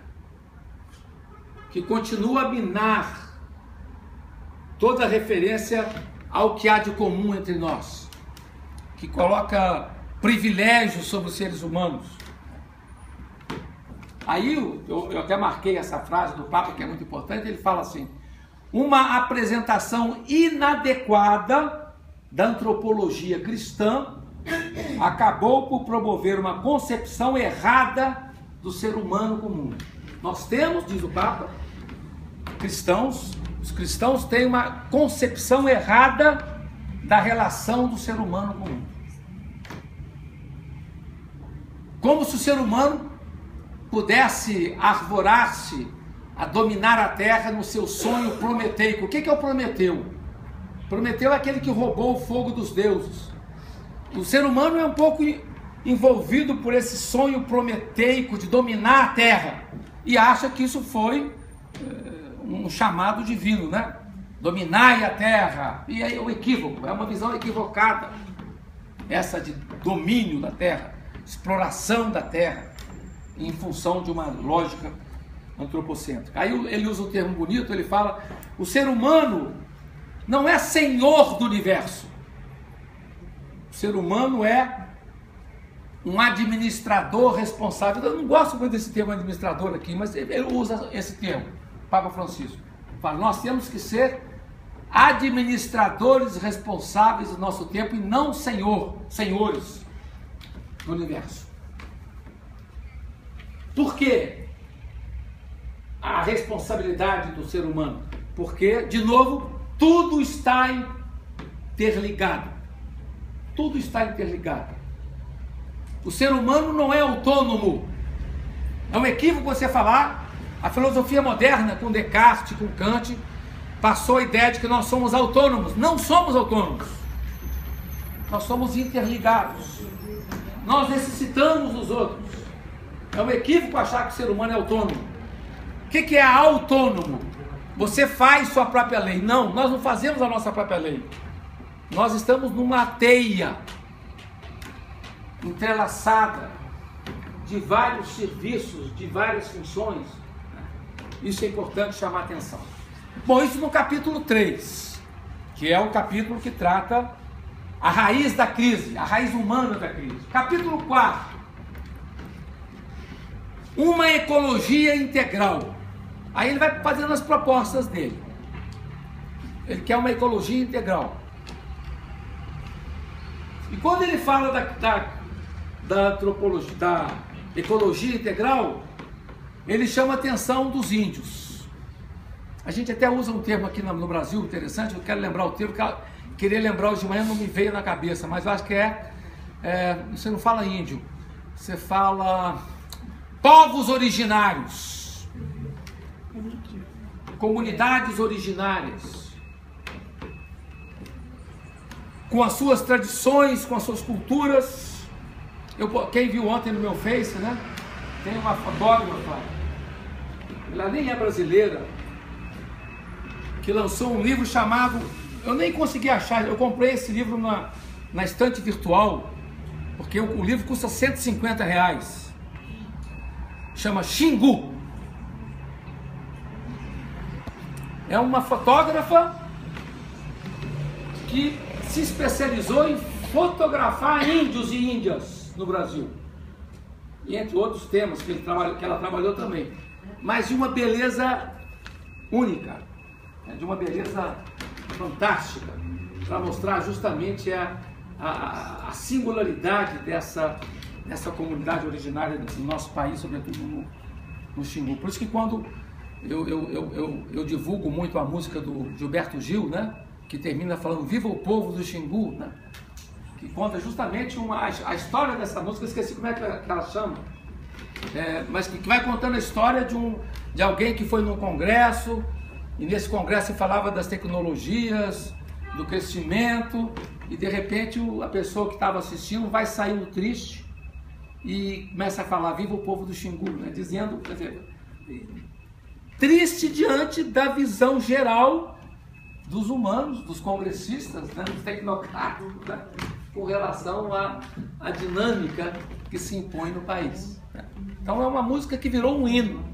Que continua a minar toda referência ao que há de comum entre nós, que coloca privilégios sobre os seres humanos. Aí eu até marquei essa frase do Papa, que é muito importante. Ele fala assim: uma apresentação inadequada da antropologia cristã acabou por promover uma concepção errada do ser humano comum. Nós temos, diz o Papa, os cristãos têm uma concepção errada da relação do ser humano comum. Como se o ser humano pudesse arvorar-se a dominar a terra no seu sonho prometeico. O que é o Prometeu? Prometeu é aquele que roubou o fogo dos deuses. O ser humano é um pouco envolvido por esse sonho prometeico de dominar a terra e acha que isso foi um chamado divino, né? Dominai a terra. E aí é o equívoco, é uma visão equivocada essa de domínio da terra, exploração da terra em função de uma lógica antropocêntrica. Aí ele usa um termo bonito, ele fala: o ser humano não é senhor do universo. O ser humano é um administrador responsável. Eu não gosto muito desse termo administrador aqui, mas ele usa esse termo, Papa Francisco. Fala: nós temos que ser administradores responsáveis do nosso tempo e não senhores do universo. Por quê a responsabilidade do ser humano? Porque, de novo, tudo está interligado. Tudo está interligado. O ser humano não é autônomo. É um equívoco você falar. A filosofia moderna, com Descartes, com Kant, passou a ideia de que nós somos autônomos. Não somos autônomos. Nós somos interligados. Nós necessitamos dos outros. É um equívoco achar que o ser humano é autônomo. O que é autônomo? Você faz sua própria lei. Não, nós não fazemos a nossa própria lei. Nós estamos numa teia entrelaçada de vários serviços, de várias funções. Isso é importante chamar a atenção. Bom, isso no capítulo 3. que é o capítulo que trata a raiz da crise, a raiz humana da crise. Capítulo 4, uma ecologia integral. Aí ele vai fazendo as propostas dele. Ele quer uma ecologia integral. E quando ele fala da antropologia, da ecologia integral, ele chama a atenção dos índios. A gente até usa um termo aqui no Brasil interessante, eu quero lembrar o termo, queria lembrar hoje de manhã, não me veio na cabeça, mas eu acho que você não fala índio, você fala povos originários, comunidades originárias, com as suas tradições, com as suas culturas. Quem viu ontem no meu Face, né? Tem uma fotógrafa, ela nem é brasileira, que lançou um livro chamado, eu nem consegui achar, eu comprei esse livro na estante virtual, porque o livro custa R$150. Chama Xingu. É uma fotógrafa que se especializou em fotografar índios e índias no Brasil. E entre outros temas que ela trabalhou também. Mas de uma beleza única, de uma beleza fantástica, para mostrar justamente a singularidade dessa comunidade originária do nosso país, sobretudo no Xingu. Por isso que quando eu divulgo muito a música do Gilberto Gil, né, que termina falando "Viva o povo do Xingu", né, que conta justamente a história dessa música, eu esqueci como é que ela chama, mas que vai contando a história de alguém que foi num congresso, e nesse congresso se falava das tecnologias, do crescimento, e de repente a pessoa que estava assistindo vai saindo triste e começa a falar "Viva o povo do Xingu", né, dizendo, quer dizer, triste diante da visão geral dos humanos, dos congressistas, né, dos tecnocratas, né, com relação à dinâmica que se impõe no país. Né. Então é uma música que virou um hino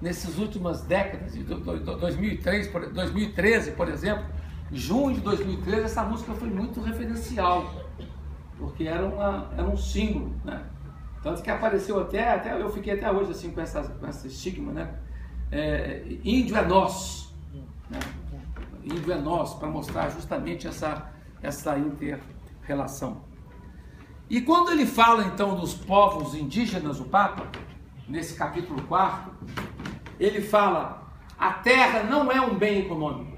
nessas últimas décadas, de 2013, por exemplo, junho de 2013, essa música foi muito referencial, porque era um símbolo, né. Tanto que apareceu até eu fiquei até hoje assim com esse estigma, né? Índio é nós, né? Índio é nós, para mostrar justamente essa inter-relação. E quando ele fala então dos povos indígenas, o Papa, nesse capítulo 4, ele fala: a terra não é um bem econômico.